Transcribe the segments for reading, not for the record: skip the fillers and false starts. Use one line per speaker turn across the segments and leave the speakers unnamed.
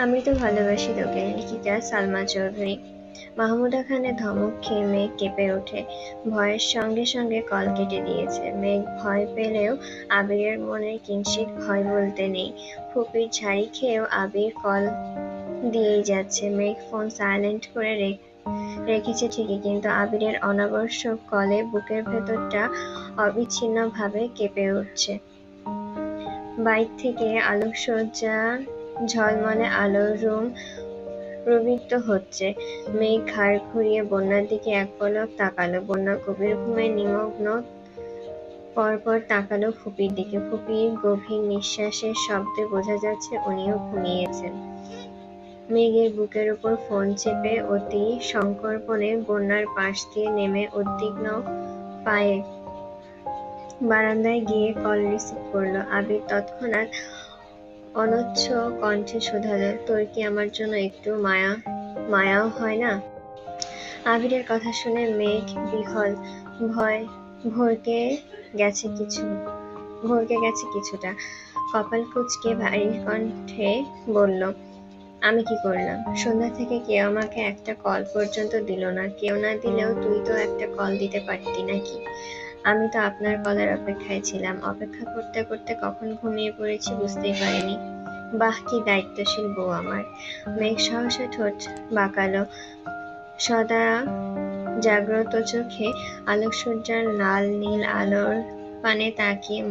আমি তো ভালোবাসি তোকে, লিখিকা সালমা চৌধুরী। মাহমুদা খানের ধমক খেয়ে মেঘ কেঁপে ওঠে। ভয়ের সঙ্গে সঙ্গে কল কেটে দিয়েছে। মেঘ ভয় পেলেও আবিরের মনের কিঞ্চিৎ ভয় বলতে নেই। ফুপির ঝাড়ি খেয়েও আবির কল দিয়েই যাচ্ছে। মেঘ ফোন সাইলেন্ট করে রেখেছে ঠিকই, কিন্তু আবিরের অনাবশ্যক কলে বুকের ভেতরটা অবিচ্ছিন্নভাবে কেঁপে উঠছে। বাইর থেকে আলোকসজ্জা, ঝলমলে আলোর রুম প্রবৃত্ত হচ্ছে। মেঘ ঘাড় ঘুরিয়ে বন্যার দিকে এক পলক তাকালো। বন্যা গভীর ঘুমে নিমগ্ন। পরপর তাকালো ফুপির দিকে। ফুপির গভীর নিঃশ্বাসের শব্দে বোঝা যাচ্ছে উনিও ঘুমিয়েছেন। মেঘের বুকের উপর ফোন চেপে অতি সংকর্পণে বন্যার পাশ দিয়ে নেমে উদ্বিগ্ন পায়ে বারান্দায় গিয়ে কল রিসিভ করলো। আবির তৎক্ষণাৎ অনচ্ছ কণ্ঠে শোধালো, তোর কি আমার জন্য একটু মায়াও হয় না? আবিরের কথা শুনে মেঘ বিহ্বল, ভরকে গেছে কিছুটা। কপাল কুঁচকে ভারী কণ্ঠে বলল, আমি কি করলাম? সন্ধ্যা থেকে কেউ আমাকে একটা কল পর্যন্ত দিল না। কেউ না দিলেও তুই তো একটা কল দিতে পারতি নাকি? আমি তো আপনার কলের অপেক্ষায় ছিলাম। অপেক্ষা করতে করতে কখন ঘুমিয়ে পড়েছি বুঝতেই পারিনি। বাহ, কি দায়িত্বশীল বউ আমার। মেঘ সহসা ঠোঁট বাঁকালো। সদা জাগ্রত চোখে আলোকসজ্জার লাল নীল আলোর পানে তাকিয়ে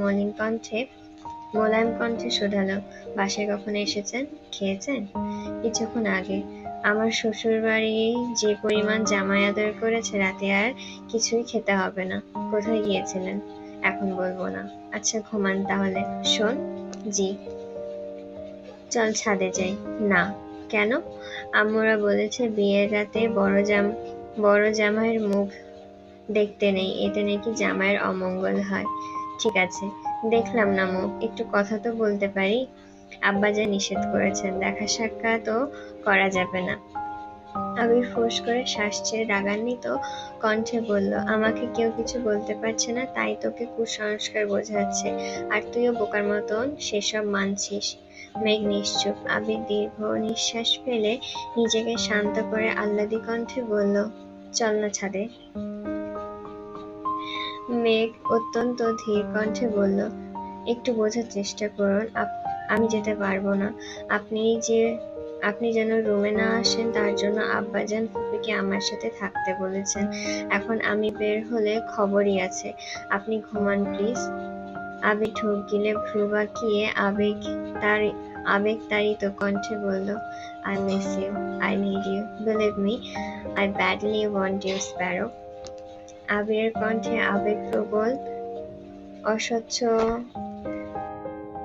মোলায়েম কণ্ঠে শোধালো, বাসায় কখন এসেছেন? খেয়েছেন? কিছুক্ষণ আগে। আমার শ্বশুরবাড়ি যে পরিমাণ জামাই আদর করেছে, রাতে আর কিছুই খেতে হবে না। কোথায় গিয়েছিলেন? এখন বলবো না। আচ্ছা ঘুমান তাহলে। শোন। জি। চল ছাদে যাই। না। কেন? আম্মুরা বলেছে বিয়ের রাতে বড় জামাইয়ের মুখ দেখতে নেই, এতে নাকি জামাইয়ের অমঙ্গল হয়। ঠিক আছে, দেখলাম না মুখ, একটু কথা তো বলতে পারি। আব্বাজান নিষেধ করেছেন, দেখা সাক্ষাৎও করা যাবে না। আবির ফোঁস করে শ্বাস ছেড়ে রাগান্বিত কণ্ঠে বলল, আমাকে কেউ কিছু বলতে পারছে না, তাই তোকে কুসংস্কার বোঝাচ্ছে, আর তুইও বোকার মতন সেসব মানছিস। মেঘ নিশ্চুপ। আবির দীর্ঘ নিঃশ্বাস ফেলে নিজেকে শান্ত করে আহ্লাদি কণ্ঠে বলল, চল না ছাদে। মেঘ অত্যন্ত ধীর কণ্ঠে বলল, একটু বোঝার চেষ্টা করুন, আমি যেতে পারবো না। আপনি যেন রুমে না আসেন, তার জন্য আব্বাজান ফুপিকে আমার সাথে থাকতে বলেছেন। এখন আমি বের হলে খবরই আছে। আপনি ঘুমান প্লিজ। আবির ঢোক গিলে ভ্রু বাঁকিয়ে আবেগতাড়িত কণ্ঠে বলল, I miss you, I need you, believe me, I badly want you sparrow. আবিরের কণ্ঠে আবেগপ্রবল অস্বচ্ছ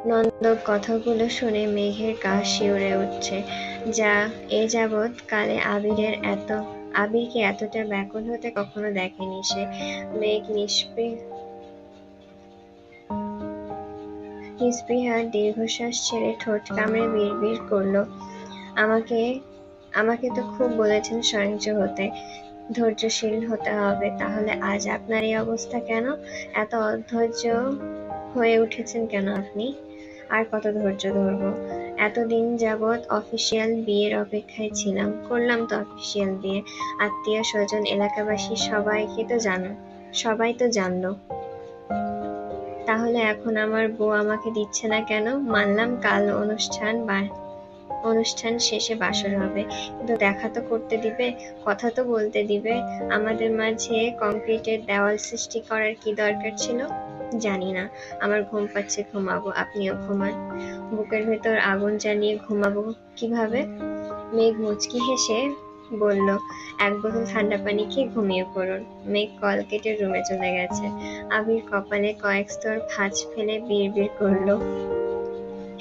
নন্দক কথাগুলো শুনে মেঘের গা শিউরে উঠছে। এ যাবৎ কালে আবিরকে এতটা ব্যাকুল হতে কখনো দেখেনি সে। মেঘ নিস্পৃহার দীর্ঘশ্বাস ছেড়ে ঠোঁট কামড়ে বিড়বিড় করল, আমাকে তো খুব বলেছেন সহিংস হতে, ধৈর্যশীল হতে হবে। তাহলে আজ আপনার এই অবস্থা কেন? এত অধৈর্য হয়ে উঠেছেন কেন আপনি? আর কত ধৈর্য ধরব? এতদিন যাবৎ অফিসিয়াল বিয়ের অপেক্ষায় ছিলাম, করলাম তো অফিসিয়াল বিয়ে। আত্মীয় স্বজন, এলাকাবাসী সবাই তো জানলো। তাহলে এখন আমার বউ আমাকে দিচ্ছে না কেন? মানলাম কাল অনুষ্ঠান শেষে বাসর হবে, কিন্তু দেখা তো করতে দিবে, কথা তো বলতে দিবে। আমাদের মাঝে কংক্রিটের দেওয়াল সৃষ্টি করার কি দরকার ছিল? জানি না। আমার ঘুম পাচ্ছে, ঘুমাবো। আপনিও ঘুমান। বুকের ভেতর আগুন জ্বালিয়ে ঘুমাবো কিভাবে? মেঘ মুচকি হেসে বলল, এক বোতল ঠান্ডা পানি খেয়ে ঘুমিয়ে পড়ুন। মেঘ কল কেটে রুমে চলে গেছে। আবির কপালে কয়েক স্তর ভাঁজ ফেলে বিড়বিড় করল,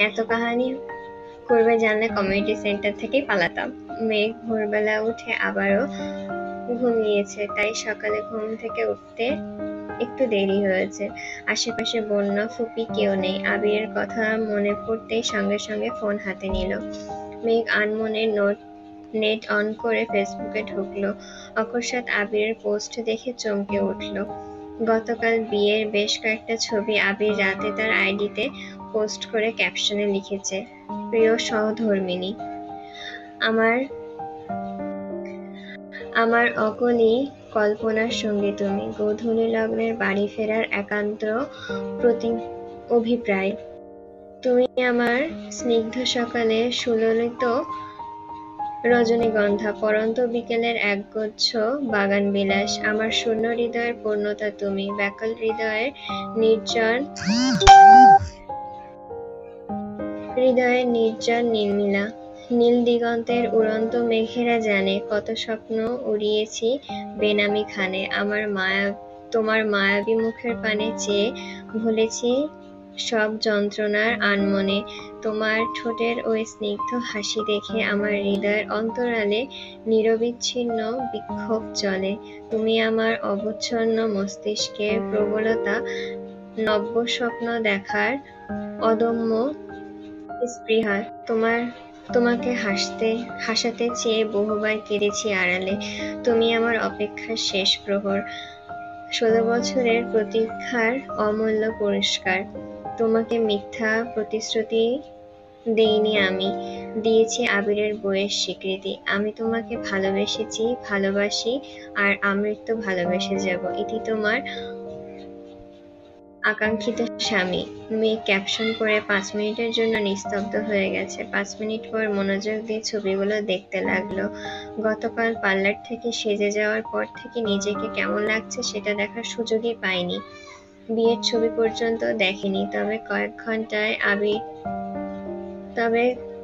এত কাহানি করবে জানলে কমিউনিটি সেন্টার থেকেই পালাতাম। মেঘ ভোরবেলা উঠে আবারও ঘুমিয়েছে, তাই সকালে ঘুম থেকে উঠতে একটু দেরি হয়েছে। আশেপাশে বন্যা, ফুপি কেউ নেই। আবিরের কথা মনে পড়তেই সঙ্গে সঙ্গে ফোন হাতে নিল। মেঘ আনমনে নেট অন করে ফেসবুকে ঢুকলো। অকস্মাৎ আবিরের পোস্ট দেখে চমকে উঠল। গতকাল বিয়ের বেশ কয়েকটা ছবি আবির রাতে তার আইডিতে পোস্ট করে ক্যাপশনে লিখেছে, প্রিয় সহধর্মিণী। আমার আমার অকলি কল্পনার সঙ্গে তুমি, গোধূলি লগ্নের বাড়ি ফেরার একান্ত অভিপ্রায়। তুমি আমার স্নিগ্ধ সকালে সুললিত রজনীগন্ধা, পরন্ত বিকেলের একগুচ্ছ বাগানবিলাস। আমার শূন্য হৃদয়ের পূর্ণতা তুমি, ব্যাকুল হৃদয়ের নির্জন নীলমিলা। নীল দিগন্তের উড়ন্ত মেঘেরা জানে কত স্বপ্ন উড়িয়েছি বেনামি খানে। তোমার মায়াবী মুখের পানে চেয়ে ভুলেছি সব যন্ত্রণার আনমনে। তোমার ঠোঁটের ওই স্নিগ্ধ হাসি দেখে আমার হৃদয়ের অন্তরালে নিরবিচ্ছিন্ন বিক্ষোভ চলে। তুমি আমার অবচ্ছন্ন মস্তিষ্কের প্রবলতা, নব্য স্বপ্ন দেখার অদম্য স্পৃহা। তোমাকে হাসাতে চেয়ে বহুবার কেঁদেছি আড়ালে। তুমি আমার অপেক্ষার শেষ প্রহর, 16 বছরের প্রতীক্ষার অমূল্য পুরস্কার। তোমাকে মিথ্যা প্রতিশ্রুতি দেইনি আমি, দিয়েছি আবিরের বইয়ের স্বীকৃতি। আমি তোমাকে ভালোবেসেছি, ভালোবাসি, আর আমৃত্যু ভালোবেসে যাব। এটি তোমার আকাঙ্ক্ষিত স্বামী। মেয়ে ক্যাপশন করে 5 মিনিটের জন্য নিস্তব্ধ হয়ে গেছে। 5 মিনিট পর মনোযোগ দিয়ে ছবিগুলো দেখতে লাগলো। গতকাল পার্লার থেকে সেজে যাওয়ার পর থেকে নিজেকে কেমন লাগছে সেটা দেখার সুযোগই পাইনি। বিয়ের ছবি পর্যন্ত দেখেনি। তবে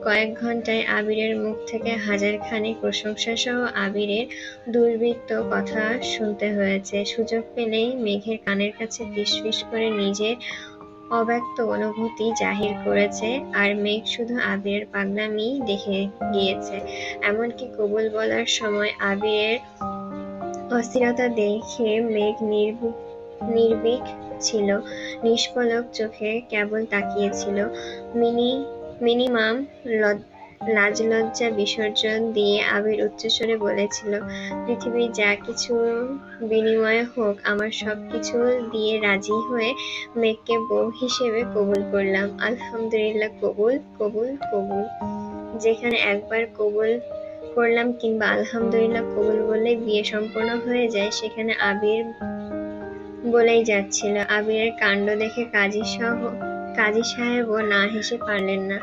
কয়েক ঘন্টায় আবিরের মুখ থেকে হাজারখানেক প্রশংসা সহ আবিরের দুর্বৃত্ত কথা শুনতে হয়েছে। সুযোগ পেলেই মেঘের কানের কাছে ফিসফিস করে নিজের অব্যক্ত অনুভূতি জাহির করেছে, আর মেঘ শুধু আবিরের পাগলামি দেখে গিয়েছে। এমনকি কবুল বলার সময় আবিরের অস্থিরতা দেখে মেঘ নির্ভীক ছিল, নিষ্পলক চোখে কেবল তাকিয়েছিল। মিনিমাম লাজলজ্জা বিসর্জন দিয়ে আবির উচ্চস্বরে বলেছিল, পৃথিবীর যা কিছু বিনিময়ে হোক, আমার সবকিছু দিয়ে রাজি হয়ে মেঘকে বউ হিসেবে কবুল করলাম। আলহামদুলিল্লাহ, কবুল কবুল কবুল। যেখানে একবার কবুল করলাম কিংবা আলহামদুলিল্লাহ কবুল বললেই বিয়ে সম্পন্ন হয়ে যায়, সেখানে আবির বলেই যাচ্ছিল। আবিরের কাণ্ড দেখে কাজী সাহেবও না হেসে পারলেন না।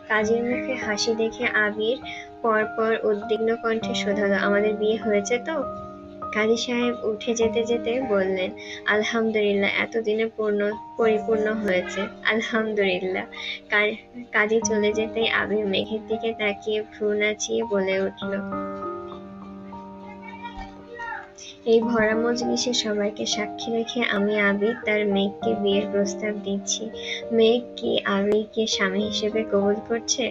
কাজীর মুখে হাসি দেখে আবির পরপর উদ্বিগ্ন কণ্ঠে শোধালো, আমাদের বিয়ে হয়েছে তো? কাজী সাহেব উঠে যেতে যেতে বললেন, আলহামদুলিল্লাহ, এতদিনে পরিপূর্ণ হয়েছে, আলহামদুলিল্লাহ। কাজী চলে যেতেই আবির মেঘের দিকে তাকিয়ে ভ্রু নাচিয়ে বলে উঠল, এই ভরা মজলিসে সবাইকে সাক্ষী রেখে আমি আবির তার মেঘকে বিয়ের প্রস্তাব দিচ্ছি। মেঘ কি আবিরকে স্বামী হিসেবে কবুল করছে?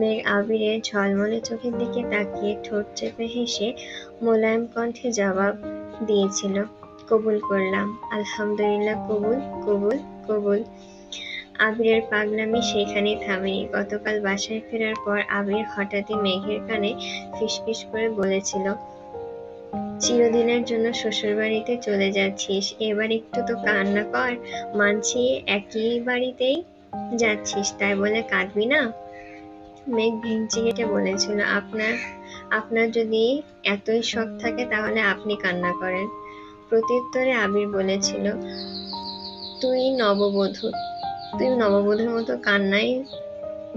মেঘ আবিরের ঝলমলে চোখের দিকে তাকিয়ে ঠোঁট চেপে হেসে মোলায়েম কণ্ঠে জবাব দিয়েছিল, কবুল করলাম, আলহামদুলিল্লাহ, কবুল কবুল কবুল। আবিরের পাগলামি সেখানেই থামেনি। গতকাল বাসায় ফেরার পর আবির হঠাৎই মেঘের কানে ফিসফিস করে বলেছিল, চিরদিনের জন্য শ্বশুরবাড়িতে চলে যাচ্ছিস, এবার একটু তো কান্না কর। মানছি একই বাড়িতেই যাচ্ছিস, তাই বলে কাঁদবি না? মেঘ ভেঙচি কেটে বলেছিল, আপনার যদি এতই শখ থাকে তাহলে আপনি কান্না করেন। প্রত্যুত্তরে আবির বলেছিল, তুই নববধূর মতো কান্নায়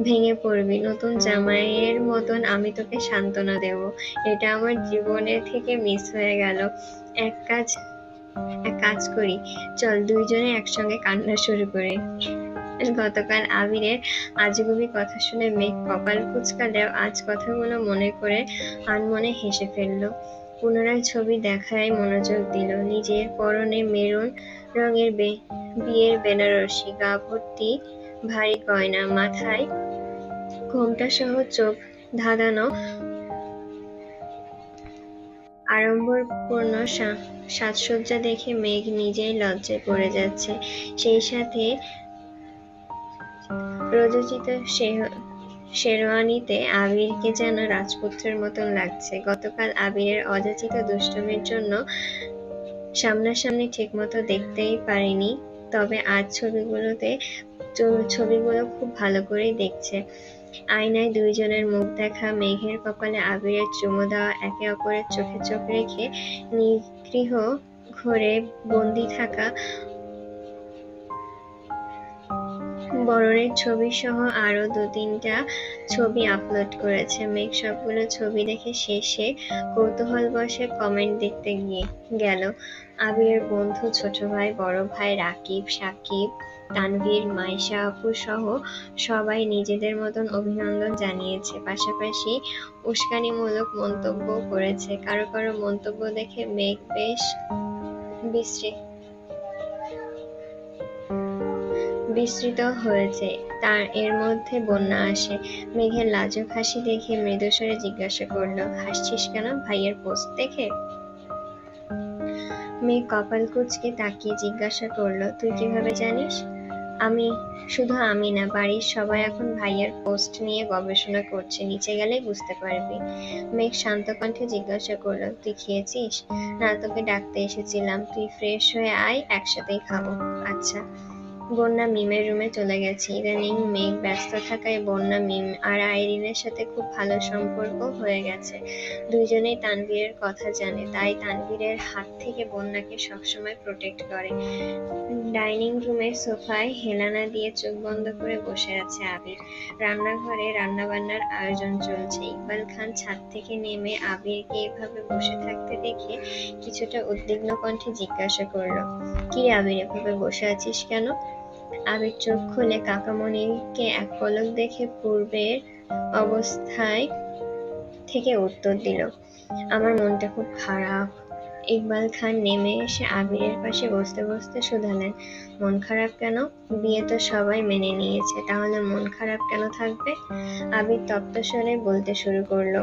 ভেঙে পড়বি, নতুন জামাইয়ের মতন আমি তোকে সান্ত্বনা দেব। এটা আমার জীবনে থেকে মিস হয়ে গেল। এক কাজ করি, চল দুইজনে একসঙ্গে কান্না শুরু করি। গতকাল আবিরের আজগুবি কথা শুনে মেঘ কপাল কুঁচকালেও আজ কথাগুলো মনে করে আনমনে হেসে ফেলল। পুনরায় ছবি দেখায় মনোযোগ দিল। নিজের পরনে মেরুন রঙের বিয়ের বেনারসি, গা ভর্তি ভারী গয়না, মাথায় ঘোমটা সহ চোখ ধাঁধানো আড়ম্বরপূর্ণ সাজসজ্জা দেখে মেঘ নিজেই লজ্জায় পড়ে যাচ্ছে। সেই সাথে রোজচিত শেরওয়ানিতে আবিরকে যেন রাজপুত্রের মতন লাগছে। গতকাল আবিরের অযাচিত দুষ্টুমির জন্য সামনাসামনি ঠিকমতো দেখতেই পারিনি তবে আজ ছবিগুলো খুব ভালো করেই দেখছে। আয়নায় দুইজনের মুখ দেখা, মেঘের কপালে আবিরের চুমু দেওয়া, একে অপরের চোখে চোখ রেখে নিগৃহ ঘরে বন্দি থাকা, বরণের ছবি সহ আরো 2-3টা ছবি আপলোড করেছে। মেঘ সবগুলো ছবি দেখে শেষে কৌতূহলবশে কমেন্ট দেখতে গেল। আবিরের বন্ধু, ছোট ভাই, বড় ভাই, রাকিব, সাকিব, তানভীর, মাইশা আপু সহ সবাই নিজেদের মতন অভিনন্দন জানিয়েছে, পাশাপাশি উস্কানিমূলক মন্তব্যও করেছে। কারো কারো মন্তব্য দেখে মেঘ বেশ বিস্মিত হয়েছে। তার এর মধ্যে বন্যা আসে। মেঘের লাজুক হাসি দেখে মৃদুস্বরে জিজ্ঞাসা করলো, হাসছিস কেন ভাইয়ের পোস্ট দেখে? মেঘ কপাল কুঁচকে তাকিয়ে জিজ্ঞাসা করলো, তুই কিভাবে জানিস? শুধু আমি না, বাড়ির সবাই এখন ভাইয়ার পোস্ট নিয়ে গবেষণা করছে, নিচে গেলেই বুঝতে পারবি। মেঘ শান্ত কণ্ঠে জিজ্ঞাসা করলো, তুই খেয়েছিস? না, তোকে ডাকতে এসেছিলাম। তুই ফ্রেশ হয়ে আয়, একসাথেই খাবো। আচ্ছা। বন্যা মিমের রুমে চলে গেছে। ইদানিং মেঘ ব্যস্ত থাকায় বন্যা, মিম আর আইরিনের সাথে খুব ভালো সম্পর্ক হয়ে গেছে। দুইজনেই তানভীরের কথা জানে, তাই তানভীরের হাত থেকে বন্যাকে সবসময় প্রোটেক্ট করে। ডাইনিং রুমের সোফায় হেলানা দিয়ে চোখ বন্ধ করে বসে আছে আবির। রান্নাঘরে রান্নাবান্নার আয়োজন চলছে। ইকবাল খান ছাদ থেকে নেমে আবিরকে এভাবে বসে থাকতে দেখে কিছুটা উদ্বিগ্ন কণ্ঠে জিজ্ঞাসা করলো, কি আবির, এভাবে বসে আছিস কেন? আবির চোখ খুলে কাকামণিকে এক পলক দেখে পূর্বের অবস্থায় থেকে উত্তর দিল, আমার মনটা খুব খারাপ। ইকবাল খান নেমে এসে আবিরের পাশে বসতে বসতে শুধালেন, মন খারাপ কেন? বিয়ে তো সবাই মেনে নিয়েছে, তাহলে মন খারাপ কেন থাকবে? আবির তপ্ত স্বরে বলতে শুরু করলো,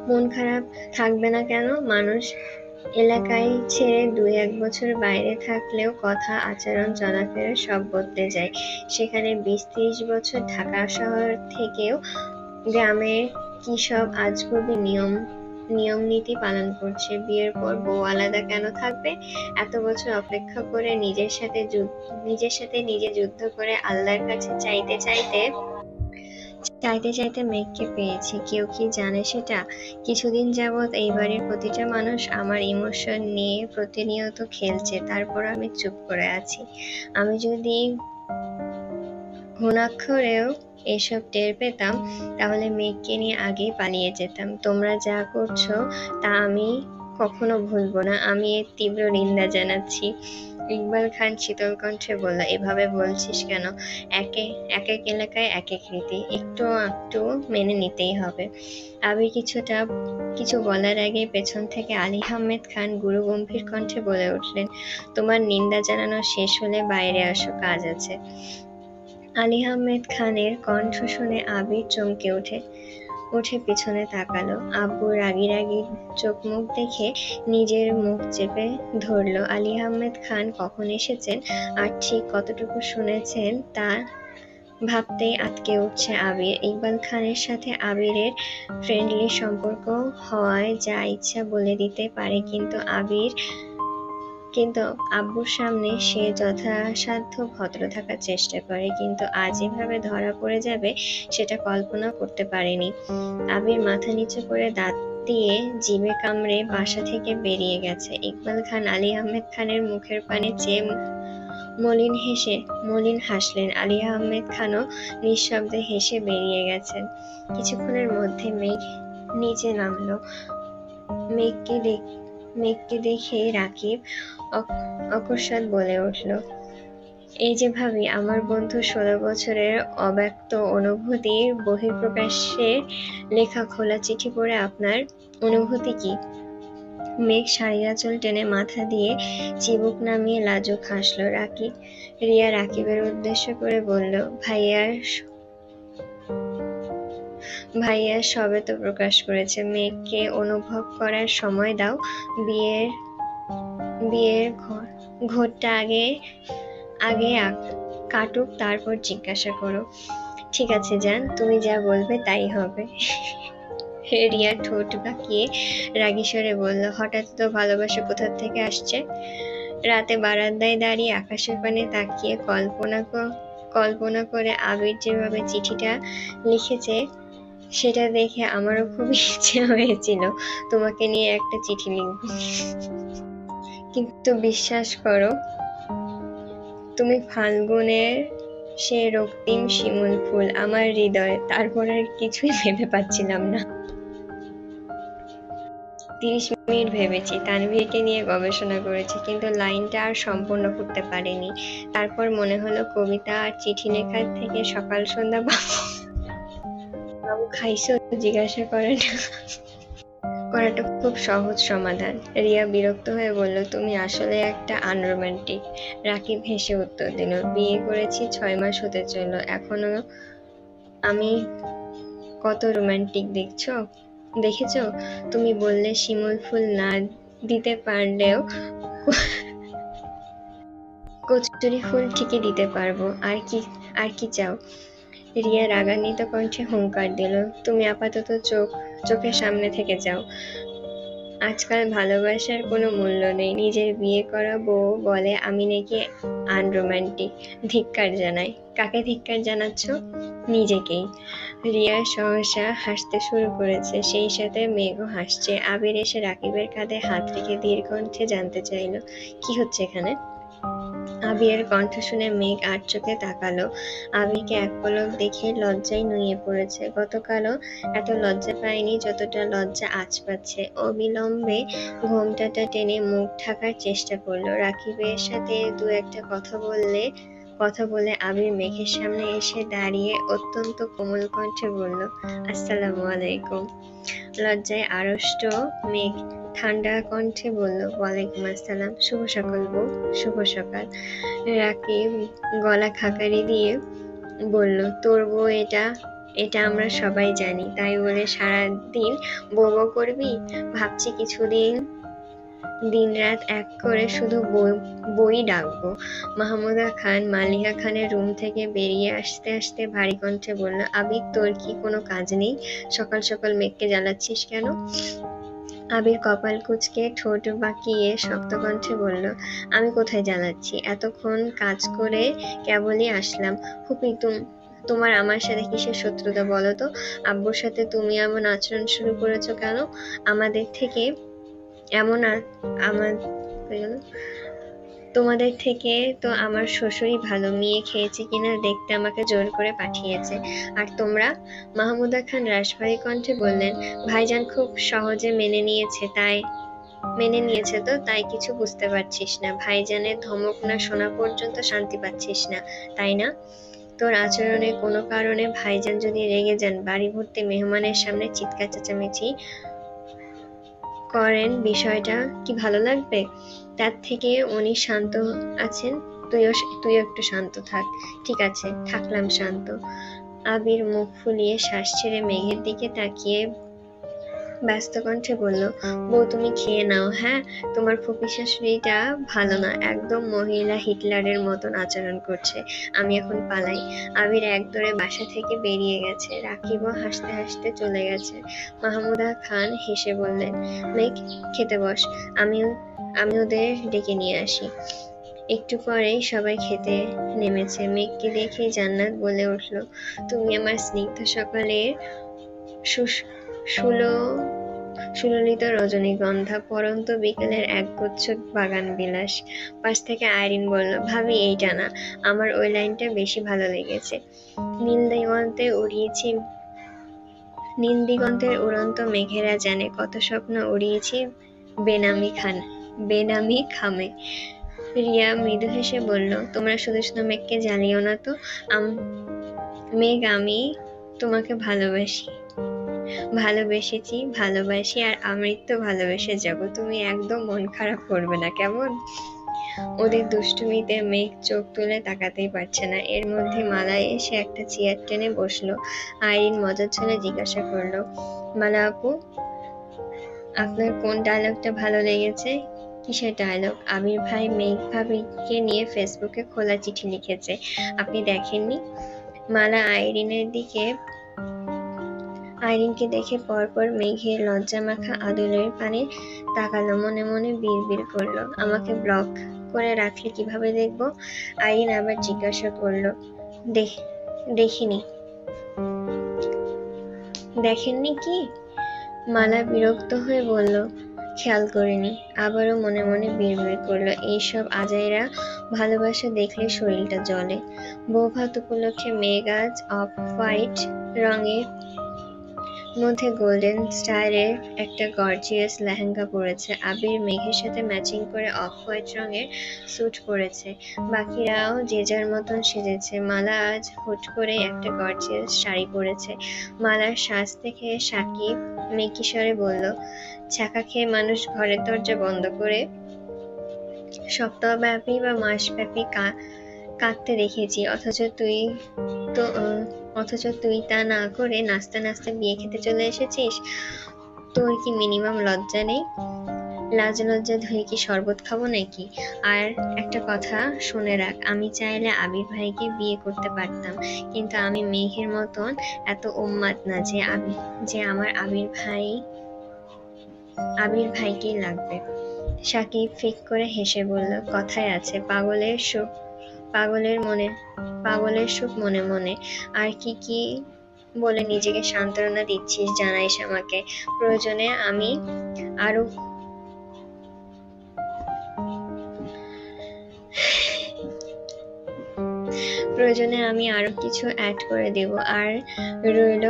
মন খারাপ থাকবে না কেন? মানুষ এলাকায় ছেড়ে 2-1 বছর বাইরে থাকলেও কথা, আচরণ, চলাফেরা সব বদলে যায়। সেখানে 20-30 বছর ঢাকা শহর থেকেও গ্রামের কি সব আজগুবি নিয়ম নীতি পালন করছে। বিয়ের পর বউ আলাদা কেন থাকবে? এত বছর অপেক্ষা করে নিজের সাথে নিজে যুদ্ধ করে আল্লাহর কাছে চাইতে চাইতে মেঘকে পেয়েছি। কেউ কি জানে সেটা? কিছুদিন যাবৎ এই বাড়ির প্রতিটা মানুষ আমার ইমোশন নিয়ে প্রতিনিয়ত খেলছে, তারপর আমি চুপ করে আছি। আমি যদি ঘুণাক্ষরেও এসব টের পেতাম, তাহলে মেঘকে নিয়ে আগেই পালিয়ে যেতাম। তোমরা যা করছো তা আমি কখনো ভুলবো না। আমি এর তীব্র নিন্দা জানাচ্ছি। ইকবাল খান শীতল কণ্ঠে বলল, এভাবে বলছিস কেন? এক এক এলাকায় এক এক রীতি, একটু মেনে নিতেই হবে। আবির কিছু বলার আগে পেছন থেকে আলী আহমেদ খান গুরুগম্ভীর কণ্ঠে বলে উঠলেন, তোমার নিন্দা জানানো শেষ হলে বাইরে আসো, কাজ আছে। আলী আহমেদ খানের কণ্ঠ শুনে আবির চমকে উঠে পিছনে তাকালো। আব্বু রাগী চোখ মুখ দেখে নিজের মুখ চেপে ধরল। আলী আহমেদ খান কখন এসেছেন আর ঠিক কতটুকু শুনেছেন তা ভাবতেই আটকে উঠছে আবির। ইকবাল খানের সাথে আবিরের ফ্রেন্ডলি সম্পর্ক হওয়ায় যা ইচ্ছা বলে দিতে পারে, কিন্তু আব্বুর সামনে সে যথাসাধ্য ভদ্র থাকার চেষ্টা করে, কিন্তু আজ এভাবে ধরা পড়ে যাবে সেটা কল্পনা করতে পারেনি। আবির মাথা নিচু করে দাঁত দিয়ে জিভে কামড়ে বাসা থেকে বেরিয়ে গেছে। ইকবাল খান আলী আহমেদ খানের মুখের পানে চেয়ে মলিন হাসলেন। আলী আহমেদ খানও নিঃশব্দে হেসে বেরিয়ে গেছেন। কিছুক্ষণের মধ্যে মেঘ নিচে নামলো। মেঘকে দেখে রাকিব অকস্মাৎ বলে উঠল, এই যে ভাবি, আমার বন্ধু 16 বছরের অব্যক্ত অনুভূতির বহিঃপ্রকাশে লেখা খোলা চিঠি পড়ে আপনার অনুভূতি কি? মেঘ শাড়ির আঁচল টেনে মাথা দিয়ে চিবুক নামিয়ে লাজুক হাসল। রিয়া রাকিবের উদ্দেশ্য করে বলল, ভাইয়া সবে তো প্রকাশ করেছে, মেঘকে অনুভব করার সময় দাও। বিয়ের ঘোরটা আগে কাটুক, তারপর জিজ্ঞাসা করো। ঠিক আছে জান, তুমি যা বলবে তাই হবে। রিয়া ঠোঁট বাঁকিয়ে রাগী স্বরে বলল, হঠাৎ তো ভালোবাসা কোথা থেকে আসছে? রাতে বারান্দায় দাঁড়িয়ে আকাশের পানে তাকিয়ে কল্পনা করে আবির যেভাবে চিঠিটা লিখেছে সেটা দেখে আমারও খুব ইচ্ছে হয়েছিল তোমাকে নিয়ে একটা চিঠি লিখব, কিন্তু বিশ্বাস করো তুমি ফাল্গুনের সে রক্তিম শিমুল ফুল আমার হৃদয়ে। তারপর আর কিছুই ভেবে পাচ্ছিলাম না। 30 মিনিট ভেবেছি, তানভীরকে নিয়ে গবেষণা করেছি, কিন্তু লাইনটা আর সম্পূর্ণ করতে পারিনি। তারপর মনে হলো কবিতা আর চিঠি লেখার থেকে সকাল সন্ধ্যা বাবু খাইছো জিজ্ঞাসা করাটা খুব সহজ সমাধান। রিয়া বিরক্ত হয়ে বলল, তুমি আসলে একটা আনরোম্যান্টিক। রাকিব হেসে উত্তর দিল, বিয়ে করেছি 6 মাস হতে চলল, এখনো আমি কত রোমান্টিক দেখেছো? তুমি বললে শিমুল ফুল না দিতে পারলেও কচুরি ফুল ঠিকই দিতে পারবো। আর কি চাও? রিয়া রাগান্বিত কণ্ঠে হুঙ্কার দিল, তুমি আপাতত চোখের সামনে থেকে যাও। আজকাল ভালোবাসার কোনো মূল্য নেই। নিজের বিয়ে করা বউ বলে আমি নাকি আনরোম্যান্টিক। ধিক্কার জানাই। কাকে ধিক্কার জানাচ্ছ? নিজেকেই। রিয়া সহসা হাসতে শুরু করেছে, সেই সাথে মেঘও হাসছে। আবির এসে রাকিবের কাঁধে হাত রেখে ধীর কণ্ঠে জানতে চাইল, কি হচ্ছে এখানে? আবিরের কণ্ঠ শুনে মেঘ আর চোখে তাকালো। আবিরকে এক পলক দেখে লজ্জায় নুয়ে পড়েছে। গতকালও এত লজ্জা পায়নি যতটা লজ্জা আজ পাচ্ছে। অবিলম্বে ঘোমটাটা টেনে মুখ ঢাকার চেষ্টা করলো। রাকিবের সাথে দু একটা কথা বলে আবির মেঘের সামনে এসে দাঁড়িয়ে অত্যন্ত কোমল কণ্ঠে বলল, আসসালামু আলাইকুম। লজ্জায় আড়ষ্ট মেঘ ঠান্ডা কণ্ঠে বলল, ওয়ালাইকুম আসসালাম। শুভ সকাল বউ। শুভ সকাল। রাকিব গলা খাকারি দিয়ে বলল, তোর বউ এটা আমরা সবাই জানি, তাই বলে সারাদিন বউ করবি? ভাবছি কিছুদিন দিনরাত এক করে শুধু বই ডাকবো। মাহমুদা খান মালিহা খানের রুম থেকে বেরিয়ে আসতে আসতে ভারী কণ্ঠে বলল, আবির তোর কি কোনো কাজ নেই? সকাল সকাল মেঘকে জ্বালাচ্ছিস কেন? আবির কপাল কুঁচকে ঠোঁট বাঁকিয়ে শক্ত কণ্ঠে বলল, আমি কোথায় জ্বালাচ্ছি? এতক্ষণ কাজ করে কেবলই আসলাম। ফুপি তোমার আমার সাথে কিসের শত্রুতা বলো তো? আব্বুর সাথে তুমি এমন আচরণ শুরু করেছো কেন? আমাদের থেকে তোমাদের থেকে তো আমার শ্বশুরই ভালো। মেয়ে খেয়েছে কিনা দেখতে আমাকে জোর করে পাঠিয়েছে। আর তোমরা? মাহমুদা খান রাশভারী কণ্ঠে বললেন, ভাইজান খুব সহজে মেনে নিয়েছে তো, তাই কিছু বুঝতে পারছিস না। ভাইজানের ধমক না শোনা পর্যন্ত শান্তি পাচ্ছিস না, তাই না? তোর আচরণে কোনো কারণে ভাইজান যদি রেগে যান, বাড়ি ভর্তি মেহমানের সামনে চিৎকার চেঁচামেচি করেন, বিষয়টা কি ভালো লাগবে? তার থেকে উনি শান্ত আছেন, তুইও একটু শান্ত থাক। ঠিক আছে, থাকলাম শান্ত। আবির মুখ ফুলিয়ে শ্বাস ছেড়ে মেঘের দিকে তাকিয়ে ব্যস্ত কণ্ঠে বলল, বউ তুমি খেয়ে নাও। হ্যাঁ, তোমার ফুপি শাশুড়িটা ভালো না, একদম মহিলা হিটলারের মতন আচরণ করছে। আমি এখন পালাই। আবির একদরে বাসা থেকে বেরিয়ে গেছে। রাকিবও হাসতে হাসতে চলে গেছে। মাহমুদা খান হেসে বললেন, মেঘ খেতে বস, আমি ওদের ডেকে নিয়ে আসি। একটু পরেই সবাই খেতে নেমেছে। মেঘকে দেখেই জান্নাত বলে উঠল, তুমি আমার স্নিগ্ধ সকালের সুললিত রজনীগন্ধা, পরন্ত বিকেলের একগুচ্ছ বাগান বিলাস। পাশ থেকে আইরিন বলল, ভাবি এইটা না, আমার ওই লাইনটা বেশি ভালো লেগেছে। নীল দিগন্তের উড়ন্ত মেঘেরা জানে কত স্বপ্ন উড়িয়েছি বেনামি খামে। রিয়া মৃদু হেসে বলল, তোমরা শুধু শুধু মেঘকে জ্বালিও না তো। মেঘ, আমি তোমাকে ভালোবাসি আর আমৃত্যু ভালোবেসে যাব। তুমি একদম মন খারাপ করবে না, কেমন? ওদের দুষ্টুমিতে মেঘ চোখ তুলে তাকাতেই পারছে না। এর মধ্যে মালা এসে একটা চেয়ার টেনে বসলো। আইরিন মজার ছলে জিজ্ঞাসা করলো, মালা আপু, আপনার কোন ডায়লগটা ভালো লেগেছে? কিসের ডায়লগ? আবির ভাই মেঘ ভাবিকে নিয়ে ফেসবুকে খোলা চিঠি লিখেছে, আপনি দেখেননি? মালা আইরিনকে দেখে পরপর মেঘের লজ্জামাখা আদলের পানে তাকালো। মনে মনে বিড়বিড় করলো, আমাকে ব্লক করে রাখলে কিভাবে দেখবো? আইরিন আবার জিজ্ঞাসা করলো, দেখিনি। দেখেননি কি? মালা বিরক্ত হয়ে বলল, খেয়াল করিনি। আবারও মনে মনে বিড়বিড় করলো, এইসব আজাইরা ভালোবাসা দেখলে শরীরটা জ্বলে। বৌভাত উপলক্ষে মেঘ আজ অফ হোয়াইট রঙের মধ্যে গোল্ডেন স্টাইলের একটা গর্জিয়াস লেহেঙ্গা পরেছে। আবির মেঘের সাথে ম্যাচিং করে অফ হোয়াইট রঙের স্যুট পরেছে। বাকিরাও যে যার মতন সেজেছে। মালা আজ হুট করে একটা গর্জিয়াস শাড়ি পরেছে। মালার সাজ দেখে সাকিব মেকিস্বরে বলল, ছাকা খেয়ে মানুষ ঘরের দরজা বন্ধ করে সপ্তাহব্যাপী বা মাসব্যাপী কাঁদতে দেখেছি, অথচ তুই তা না করে নাস্তা নাস্তা বিয়ে খেতে চলে এসেছিস। তোর কি মিনিমাম লজ্জা নেই? লাজ লজ্জা ধরে কি শরবত খাবো নাকি? আর একটা কথা শুনে রাখ, আমি চাইলে আবির ভাইকে বিয়ে করতে পারতাম, কিন্তু আমি মেঘের মতন এত উন্মাদ না যে আমার আবির ভাইকেই লাগবে। সাকিব ফিক করে হেসে বলল, কথায় আছে, পাগলের সুখ মনে মনে। আর কি বলে নিজেকে সান্ত্বনা দিচ্ছিস জানাইস আমাকে। প্রয়োজনে আমি আরো কিছু অ্যাড করে দেব। আর রইল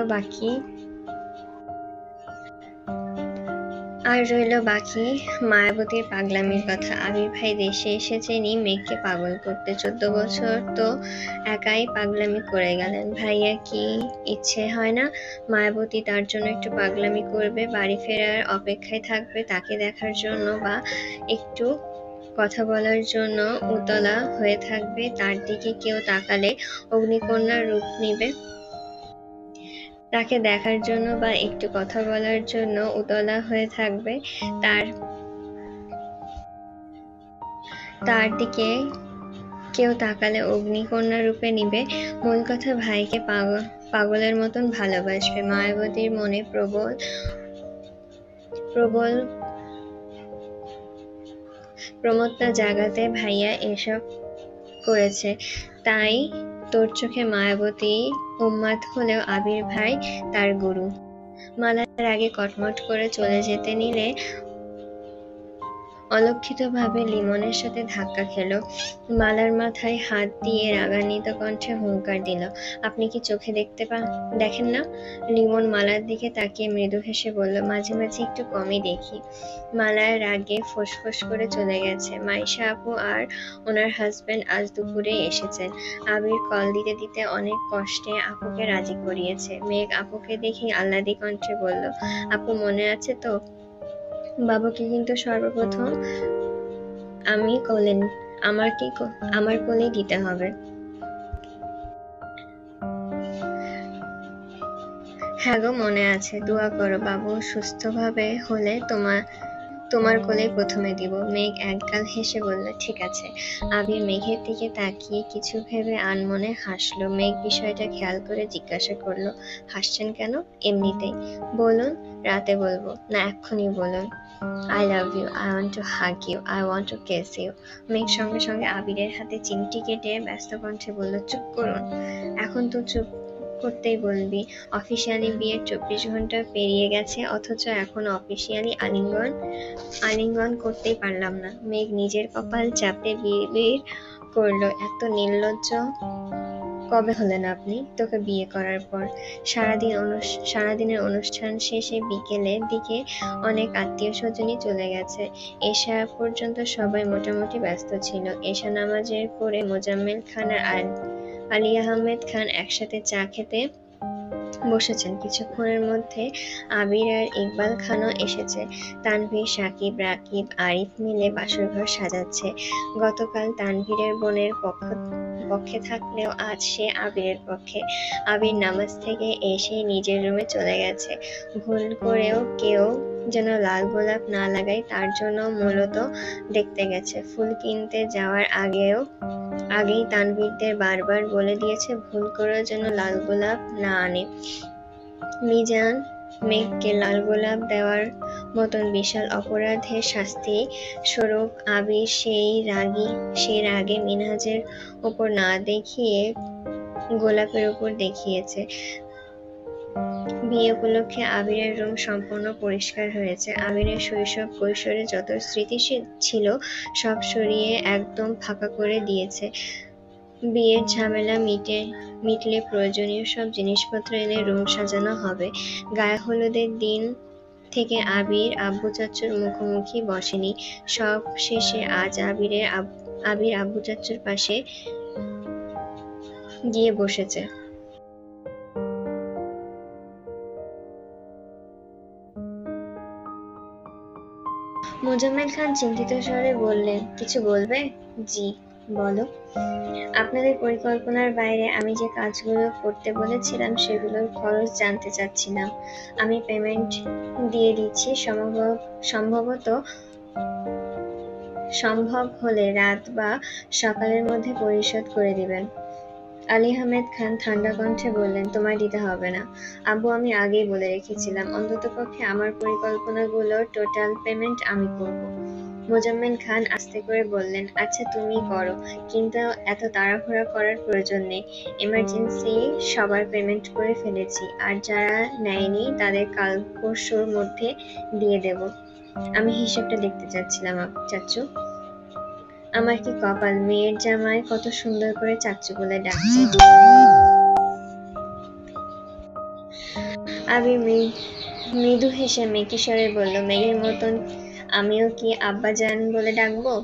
বাকি মায়াবতীর পাগলামির কথা। আবির ভাই দেশে এসেছেনই মেঘকে পাগল করতে। 14 বছর তো একাই পাগলামি করে গেলেন। ভাইয়া কি ইচ্ছে হয় না মায়াবতী তার জন্য একটু পাগলামি করবে, বাড়ি ফেরার অপেক্ষায় থাকবে তাকে দেখার জন্য, বা একটু কথা বলার জন্য উতলা হয়ে থাকবে, তার দিকে কেউ তাকালে অগ্নিকন্যার রূপ নিবে। তাকে দেখার জন্য বা একটু কথা বলার জন্য উতলা হয়ে থাকবে, তার দিকে কেউ তাকালে অগ্নিকন্যা রূপে নিবে। মূল কথা, ভাইকে পাগলের মতন ভালোবাসবে। মায়াবতীর মনে প্রবল প্রমত্তা জাগাতে ভাইয়া এসব করেছে। তাই তোর চোখে মায়াবতী উন্মাদ হলেও আবির ভাই তার গুরু। মালার আগে কটমট করে চলে যেতে নিলে অলক্ষিতভাবে লিমনের সাথে ধাক্কা খেল। মালার মাথায় হাত দিয়ে রাগান্বিত কণ্ঠে হুঙ্কার দিল, আপনি কি চোখে দেখেন না? লিমন মালার দিকে তাকিয়ে মৃদু হেসে বলল, মাঝে মাঝে একটু কমই দেখি। মালার রাগে ফোঁস করে চলে গেছে। মাইশা আপু আর ওনার হাজবেন্ড আজ দুপুরে এসেছেন। আবির কল দিতে দিতে অনেক কষ্টে আপুকে রাজি করিয়েছে। মেঘ আপুকে দেখে আহ্লাদি কণ্ঠে বলল, আপু মনে আছে তো? বাবাকে কিন্তু সর্বপ্রথম আমার কোলে দিতে হবে। হ্যাঁ গো, মনে আছে। দোয়া করো বাবু সুস্থভাবে হলে তোমার কোলেই প্রথমে দিব। মেঘ একগাল হেসে বলল, ঠিক আছে। আবির মেঘের দিকে তাকিয়ে কিছু ভেবে আনমনে হাসলো। মেঘ বিষয়টা খেয়াল করে জিজ্ঞাসা করলো, হাসছেন কেন? এমনিতেই। বলুন। রাতে বলবো না, এক্ষুনি বলুন। I love you, I want to hug you, I want to kiss you. মেঘ সঙ্গে সঙ্গে আবিরের হাতে চিমটি কেটে ব্যস্ত কণ্ঠে বলল, চুপ করুন। এখন তো চুপ করতেই বলবি। অফিসিয়ালি বিয়ের 24 ঘন্টা পেরিয়ে গেছে, অথচ এখন অফিসিয়ালি আলিঙ্গন করতেই পারলাম না। মেঘ নিজের কপাল চাপে বিড়বিড় করলো, এত নির্লজ্জ কবে হলেন আপনি? তোকে বিয়ে করার পর। সারাদিনের অনুষ্ঠান শেষে বিকেলের দিকে অনেক আত্মীয় স্বজনই চলে গেছে। এশা পর্যন্ত সবাই মোটামুটি ব্যস্ত ছিল। এশা নামাজের পরে মোজাম্মেল খান আর আলী আহমেদ খান একসাথে চা খেতে বসেছেন। কিছুক্ষণের মধ্যে আবির আর ইকবাল খানও এসেছে। তানভীর, সাকিব, রাকিব, আরিফ মিলে বাসরঘর সাজাচ্ছে। গতকাল তানভীরের বোনের পক্ষে থাকলেও আজ সে আবিরের পক্ষে। আবির নামাজ থেকে এসে নিজের রুমে চলে গেছে। ভুল করেও কেউ যেন লাল গোলাপ না লাগায় তার জন্য মূলত দেখতে গেছে। ফুল কিনতে যাওয়ার আগেই তানভীরদের বারবার বলে দিয়েছে ভুল করেও যেন লাল গোলাপ না আনে। মিজান মেঘকে লাল গোলাপ দেওয়ার মতন বিশাল অপরাধের শাস্তি স্বরূপ আবির সেই রাগে মিনহাজের উপর না দেখিয়ে গোলাপের উপর দেখিয়েছে। বিয়ে উপলক্ষে আবিরের রুম সম্পূর্ণ পরিষ্কার হয়েছে। আবিরের শৈশব কৈশোরে যত স্মৃতি ছিল সব সরিয়ে একদম ফাঁকা করে দিয়েছে। বিয়ের ঝামেলা মিটলে প্রয়োজনীয় সব জিনিসপত্র এনে রুম সাজানো হবে। গায়ে হলুদের দিন থেকে আবির আব্বু চাচ্চুর মুখোমুখি বসেনি। সব শেষে আজ আবির আব্বু চাচ্চুর পাশে গিয়ে বসেছে। মোজাম্মেল খান চিন্তিত স্বরে বললেন, কিছু বলবে? জি, বলো। আপনাদের পরিকল্পনার বাইরে আমি যে কাজগুলো করতে বলেছিলাম সেগুলোর খরচ জানতে চাচ্ছিলাম। আমি পেমেন্ট দিয়ে দিচ্ছি, সম্ভব হলে রাত বা সকালের মধ্যে পরিশোধ করে দিবেন। আলী আহমেদ খান ঠান্ডা কণ্ঠে বললেন, তোমায় দিতে হবে না আব্বু, আমি আগেই বলে রেখেছিলাম অন্ততপক্ষে আমার পরিকল্পনাগুলোর টোটাল পেমেন্ট আমি করব। মোজাম্মেল খান আস্তে করে বললেন, আচ্ছা তুমি করো, কিন্তু এত তাড়াহুড়া করার প্রয়োজন নেই। এমার্জেন্সি সবার পেমেন্ট করে ফেলেছি, আর যারা নেয়নি তাদের কাল পরশুর মধ্যে দিয়ে দেব। আমি হিসাবটা দেখতে চাচ্ছিলাম চাচ্চু। আমার কি কপাল, মেয়ের জামাই কত সুন্দর করে চাচ্চু বলে ডাকছে। আবির মৃদু হেসে মেকি স্বরে বলল, মেঘের মতন আমিও কি আব্বাজান বলে ডাকবো?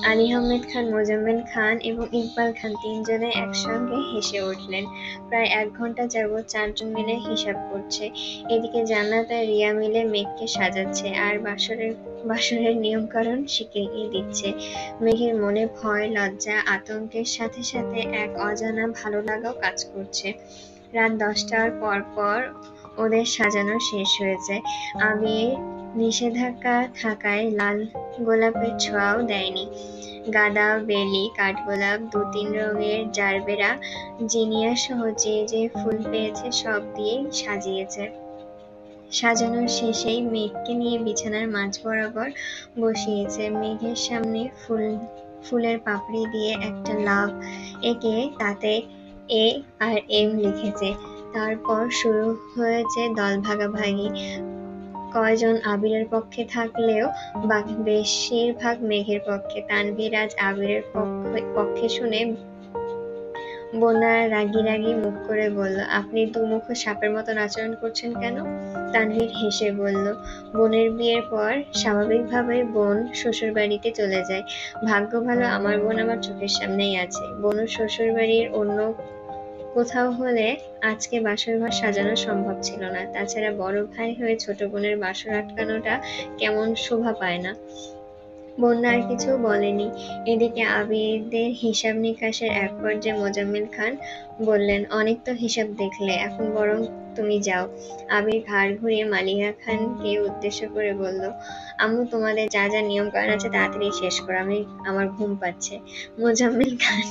আলী আহমেদ খান, মোজাম্মেল খান এবং ইকবাল খান তিনজনে একসঙ্গে হেসে উঠলেন। প্রায় 1 ঘন্টা যাবৎ চারজন মিলে হিসাব করছে। এদিকে জান্নাত আর রিয়া মিলে মেঘকে সাজাচ্ছে আর বাসরের নিয়মকানুন শিখিয়ে দিচ্ছে। মেঘের মনে ভয়, লজ্জা, আতঙ্কের সাথে সাথে এক অজানা ভালো লাগাও কাজ করছে। রাত 10টার পর ওদের সাজানো শেষ হয়েছে। আবির নিষেধাজ্ঞা থাকায় লাল গোলাপের ছোঁয়াও দেয়নি। গাঁদা, বেলি, কাঠগোলাপ, 2-3 রঙের জারবেরা, জিনিয়া সহ যে ফুল পেয়েছে সব দিয়েই সাজিয়েছে। সাজানোর শেষেই মেঘকে নিয়ে বিছানার মাঝ বরাবর বসিয়েছে। মেঘের সামনে ফুলের পাপড়ি দিয়ে একটা লাভ এঁকে তাতে এ আর এম লিখেছে। তারপর শুরু হয়েছে দল ভাগাভাগি। কয়জন আবিরের পক্ষে থাকলেও বেশিরভাগ মেঘের পক্ষে। তানভীর আজ আবিরের পক্ষে শুনে বন্যা রাগি মুখ করে বলল, আপনি দুমুখ সাপের মতন আচরণ করছেন কেন? তানভীর হেসে বলল, বোনের বিয়ের পর স্বাভাবিকভাবেই বোন শ্বশুর বাড়িতে চলে যায়। ভাগ্য ভালো আমার বোন আমার চোখের সামনেই আছে। বোনও শ্বশুর বাড়ির অন্য কোথাও হলে আজকে বাসর ঘর সাজানো সম্ভব ছিল না। তাছাড়া বড় ভাই হয়ে ছোট বোনের বাসর আটকানোটা কেমন শোভা পায় না। বন্যা আর কিছু বলেনি। এদিকে আবিরদের হিসাব নিকাশের এক পর্যায়ে মোজাম্মেল খান বললেন, অনেক তো হিসাব দেখলে, এখন বরং তুমি যাও। আবির ঘাড় ঘুরিয়ে মালিহা খানকে উদ্দেশ্য করে বলল, আম্মু তোমাদের যা যা নিয়ম কানুন আছে তাড়াতাড়ি শেষ করো, আমার ঘুম পাচ্ছে। মোজাম্মেল খান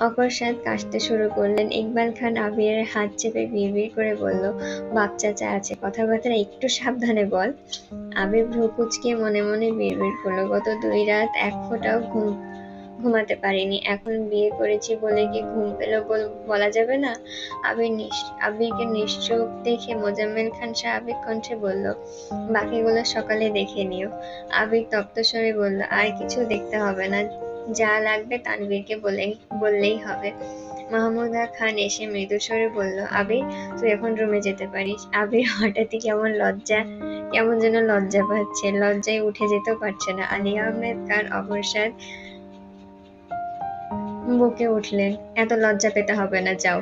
অকস্মাৎ কাশতে শুরু করলেন। ইকবাল খান আবিরের হাত চেপে বিড়বিড় করে বলল, বাপ চাচা আছে, কথাবার্তা একটু সাবধানে বল। আবির ভ্রু কুঁচকিয়ে মনে মনে বিড়বিড় করলো, গত 2 রাত এক ফোঁটাও ঘুমাতে পারিনি, এখন বিয়ে করেছি বলে কি ঘুম পেল বলা যাবে না? আবিরকে নিশ্চুপ দেখে মোজাম্মেল খান স্বাভাবিক কণ্ঠে বলল, বাকিগুলো সকালে দেখে নিও। আবির তপ্ত স্বরে বলল, আর কিছু দেখতে হবে না, যা লাগবে তানভীরকে বললেই হবে। মাহমুদা খান এসে মৃদু স্বরে বলল, আবির তুই এখন রুমে যেতে পারিস। আবির হঠাৎই কেমন যেন লজ্জা পাচ্ছে, লজ্জায় উঠে যেতেও পারছে না। আলী আহমেদ খান অবসাদ বকে উঠলেন, এত লজ্জা পেতে হবে না, যাও।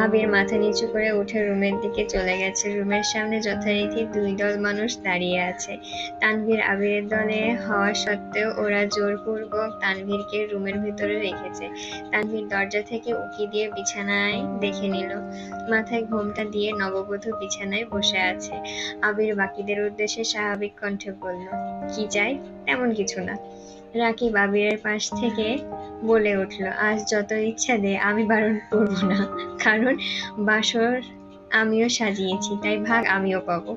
আবির মাথা নিচু করে উঠে রুমের দিকে চলে গেছে। রুমের সামনে যথারীতি 2 দল মানুষ দাঁড়িয়ে আছে। তানভীর আবিরের দলে হওয়া সত্ত্বেও ওরা জোরপূর্বক তানভীরকে রুমের ভেতরে রেখেছে। তানভীর দরজা থেকে উঁকি দিয়ে বিছানায় দেখে নিল। মাথায় ঘোমটা দিয়ে নববধূ বিছানায় বসে আছে। আবির বাকিদের উদ্দেশ্যে স্বাভাবিক কণ্ঠে বলল, কি চাই? তেমন কিছু না। রাকিব আবিরের পাশ থেকে বলে উঠল, আজ যত ইচ্ছা দে, আমি বারণ করব না, কারণ বাসর আমিও সাজিয়েছি, তাই ভাগ আমিও পাবো।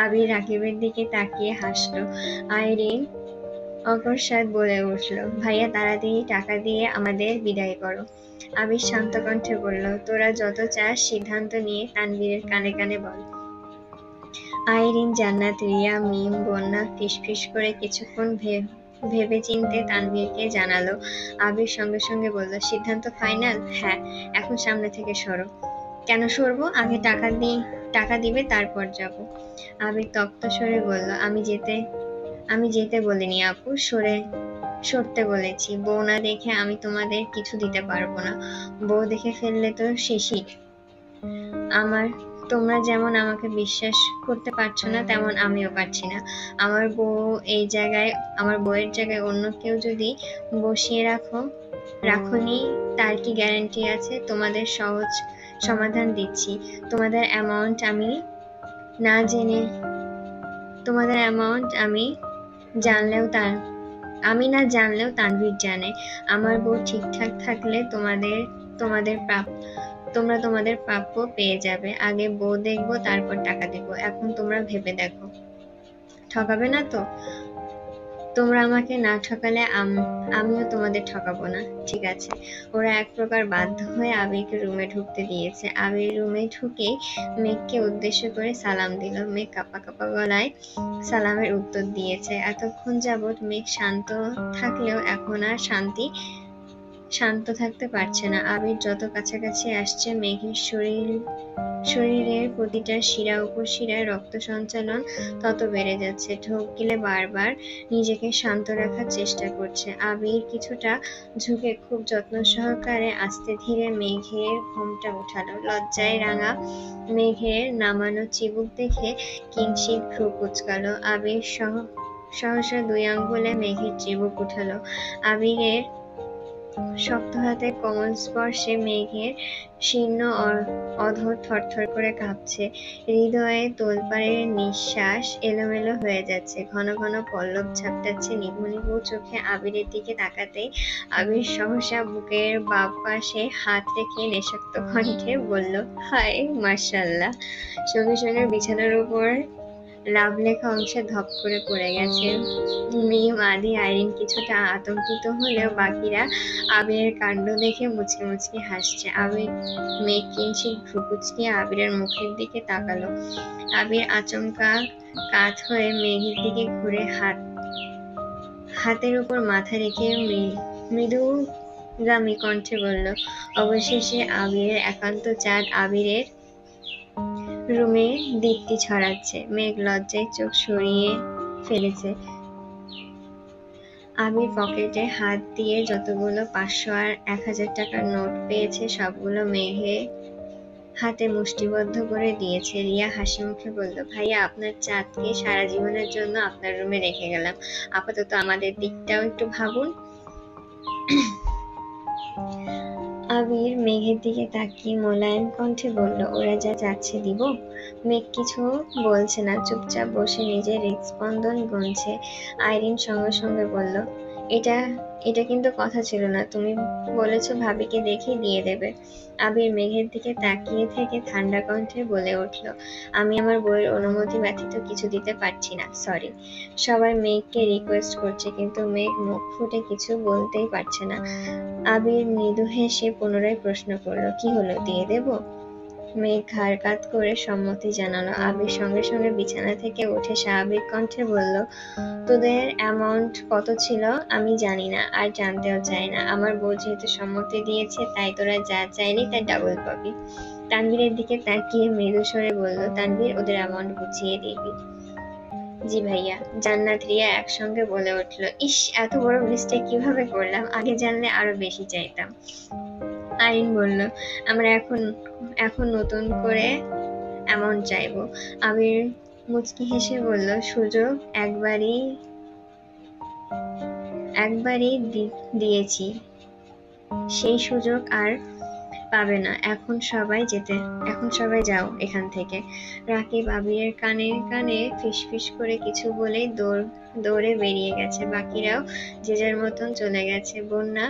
আবির রাকিবের দিকে তাকিয়ে হাসলো। আইরিন অকস্মাৎ বলে উঠল, ভাইয়া তাড়াতাড়ি টাকা দিয়ে আমাদের বিদায় করো। আবির শান্ত কণ্ঠে বলল, তোরা যত চাস সিদ্ধান্ত নিয়ে তানভীরের কানে কানে বল। আইরিন, জান্নাত, রিয়া, মিম, বন্যা ফিসফিস করে কিছুক্ষণ ভেবেচিন্তে তানভীরকে জানালো। আবির সঙ্গে সঙ্গে বলল, সিদ্ধান্ত ফাইনাল? হ্যাঁ। এখন সামনে থেকে সরো। কেন সরবো? আগে টাকা দিবে, তারপর যাব। আবির তপ্ত স্বরে বলল, আমি যেতে বলিনি আপু, সরতে বলেছি। বউ না দেখে আমি তোমাদের কিছু দিতে পারবো না। বউ দেখে ফেললে তো শেষই। তোমরা যেমন আমাকে বিশ্বাস করতে পারছো না, তেমন আমিও পারছি না। আমার বউয়ের জায়গায় অন্য কেউ যদি বসিয়ে রাখোনি, তার কি গ্যারান্টি আছে? তোমাদের সহজ সমাধান দিচ্ছি। তোমাদের অ্যামাউন্ট আমি না জানলেও তানভীর জানে। আমার বউ ঠিকঠাক থাকলে তোমরা তোমাদের প্রাপ্য পেয়ে যাবে। আগে বউ দেখবো, তারপর টাকা দেবো। এখন তোমরা ভেবে দেখো, ঠকাবে না তো? তোমরা আমাকে না ঠকালে আমিও তোমাদের ঠকাবো না, ঠিক আছে? ওরা এক প্রকার বাধ্য হয়ে আবিরকে রুমে ঢুকতে দিয়েছে। আবির রুমে ঢুকেই মেঘকে উদ্দেশ্য করে সালাম দিল। মেঘ কাঁপা কাঁপা গলায় সালামের উত্তর দিয়েছে। এতক্ষণ যাবৎ মেঘ শান্ত থাকলেও এখন আর শান্ত থাকতে পারছে না। আবির যত কাছাকাছি আসছে, মেঘের শরীরের প্রতিটা শিরা উপশিরায় রক্ত সঞ্চালন তত বেড়ে যাচ্ছে। ঢোক গিলে বারবার নিজেকে শান্ত রাখার চেষ্টা করছে। আবির কিছুটা ঝুঁকে খুব যত্ন সহকারে আস্তে ধীরে মেঘের ঘোমটা উঠালো। লজ্জায় রাঙা মেঘের নামানো চিবুক দেখে কিঞ্চিৎ ভ্রু কুঁচকালো। আবির সহসা 2 আঙ্গুলে মেঘের চিবুক উঠালো। আবিরের শক্ত হাতে কোমল স্পর্শে মেঘের শীর্ণ অধর থরথর করে কাঁপছে। হৃদয়ে তোলপাড়ের নিঃশ্বাস এলোমেলো হয়ে যাচ্ছে। ঘন ঘন পল্লব ঝাপটাচ্ছে নিভু নিভু চোখে। আবিরের দিকে তাকাতেই আবির সহসা বুকের বাম পাশে হাত রেখে নেশাক্ত কণ্ঠে বলল, হায় মাশাআল্লাহ। সঙ্গে সঙ্গে বিছানার উপর লাভ লেখা অংশে ধপ করে পড়ে গেছে। মিম, আদি, আইরিন কিছুটা আতঙ্কিত হলেও বাকিরা আবিরের কাণ্ড দেখে মুচকি মুচকি হাসছে। মেঘ কিঞ্চিৎ ভ্রু কুঁচকিয়ে আবিরের মুখের দিকে তাকালো। আবির আচমকা কাত হয়ে মেঘের দিকে ঘুরে হাতের উপর মাথা রেখে মৃদুগামী কণ্ঠে বলল, অবশেষে আবিরের একান্ত চাঁদ আবিরের রুমে দীপ্তি ছড়াচ্ছে। মেঘ লজ্জায় চোখ সরিয়ে ফেলেছে। আবির পকেটে হাত দিয়ে যতগুলো 500 আর 1000 টাকার নোট পেয়েছে সবগুলো মেঘে হাতে মুষ্টিবদ্ধ করে দিয়েছে। রিয়া হাসি মুখে বলল, ভাইয়া, আপনার চাঁদকে সারা জীবনের জন্য আপনার রুমে রেখে গেলাম। আপাতত আমাদের দিকটাও একটু ভাবুন। আবির মেঘের দিকে তাকিয়ে মোলায়েম কণ্ঠে বলল, ওরা যা চাচ্ছে দিব? মেঘ কিছু বলছে না, চুপচাপ বসে নিজের হৃদস্পন্দন গুনছে। আইরিন সঙ্গে সঙ্গে বলল, এটা কিন্তু কথা ছিল না। তুমি বলেছো ভাবিকে দেখে দিয়ে দেবে। আবির মেঘের দিকে তাকিয়ে থেকে ঠান্ডা কণ্ঠে বলে উঠল, আমি আমার বউয়ের অনুমতি ব্যতীত কিছু দিতে পারছি না, সরি। সবাই মেঘকে রিকোয়েস্ট করছে, কিন্তু মেঘ মুখ ফুটে কিছু বলতেই পারছে না। আবির মৃদু হেসে পুনরায় প্রশ্ন করল, কি হলো, দিয়ে দেব? মেঘ ঘাড় কাত করে সম্মতি জানালো। আবির সঙ্গে সঙ্গে বিছানা থেকে উঠে স্বাভাবিক কণ্ঠে বলল, তোদের অ্যামাউন্ট কত ছিল আমি জানি না, আর জানতেও চাই না। আমার বউ যেহেতু সম্মতি দিয়েছে, তাই তোরা যা চাইলি তার ডাবল পাবি। তানভীরের দিকে তাকিয়ে মৃদু স্বরে বলল, তানভীর, ওদের অ্যামাউন্ট বুঝিয়ে দিবি। জি ভাইয়া। জান্নাত, রিয়া একসঙ্গে বলে উঠল, ইস, এত বড় মিস্টেক কিভাবে করলাম, আগে জানলে আরো বেশি চাইতাম। আইরিন বলল, আমরা এখন নতুন করে অ্যামাউন্ট চাইবো। আবির মুচকি হেসে বলল, সুযোগ একবারই দিয়েছি, সেই সুযোগ আর পাবে না। এখন সবাই যাও এখান থেকে। রাকিব আবিরের কানে কানে ফিসফিস করে কিছু বলেই দৌড়ে বেরিয়ে গেছে। বাকিরাও যে যার মতন চলে গেছে। বন্যা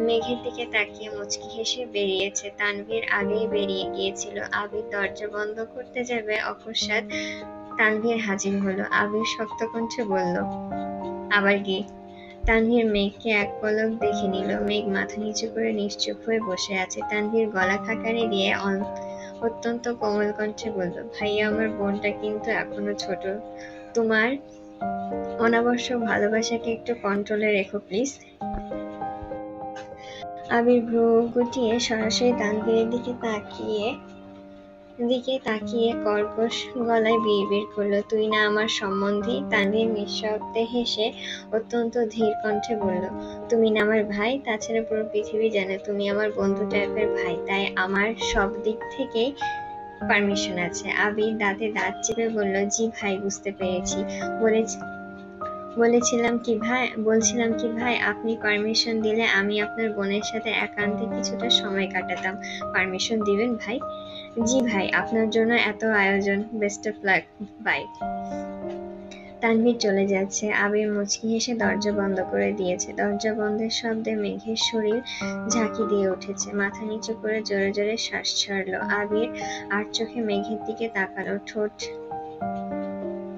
মেঘের দিকে তাকিয়ে মুচকি হেসে বেরিয়েছে। তানভীর আগেই বেরিয়ে গিয়েছিল। আবির দরজা বন্ধ করতে যাবে, অকস্মাৎ তানভীর হাজির হলো। আবির শক্ত কণ্ঠে বলল, আবার কি? তানভীর মেঘকে এক পলক দেখে নিল। মেঘ মাথা নিচু করে নিশ্চুপ হয়ে বসে আছে। তানভীর গলা খাকারি দিয়ে অত্যন্ত কোমল কণ্ঠে বলল, ভাইয়া, আমার বোনটা কিন্তু এখনো ছোট। তোমার অনাবশ্যক ভালোবাসাকে একটু কন্ট্রোলে রেখো প্লিজ। আবির ভ্রু গুটিয়ে সরাসরি তানভীরের দিকে তাকিয়ে কর্কশ গলায় বিড়বিড় করলো, তুই না আমার সম্বন্ধী? তানভীর নিঃশব্দে হেসে অত্যন্ত ধীর কণ্ঠে বলল, তুমি না আমার ভাই? তাছাড়া পুরো পৃথিবী জানে তুমি আমার বন্ধু টাইপের ভাই, তাই আমার সব দিক থেকেই পারমিশন আছে। আবির দাঁতে দাঁত চেপে বলল, জি ভাই, বুঝতে পেরেছি। বলছিলাম কি ভাই, আপনি পারমিশন দিলে আমি আপনার বোনের সাথে একান্তে কিছুটা সময় কাটাতাম। পারমিশন দিবেন ভাই? জি ভাই, আপনার জন্য এত আয়োজন। বেস্ট অফ লাক ভাই। তানভীর চলে যাচ্ছে। আবির মুচকি হেসে দরজা বন্ধ করে দিয়েছে। দরজা বন্ধের শব্দে মেঘের শরীর ঝাঁকি দিয়ে উঠেছে। মাথা নিচু করে জোরে জোরে শ্বাস ছাড়লো। আবির আর চোখে মেঘের দিকে তাকালো।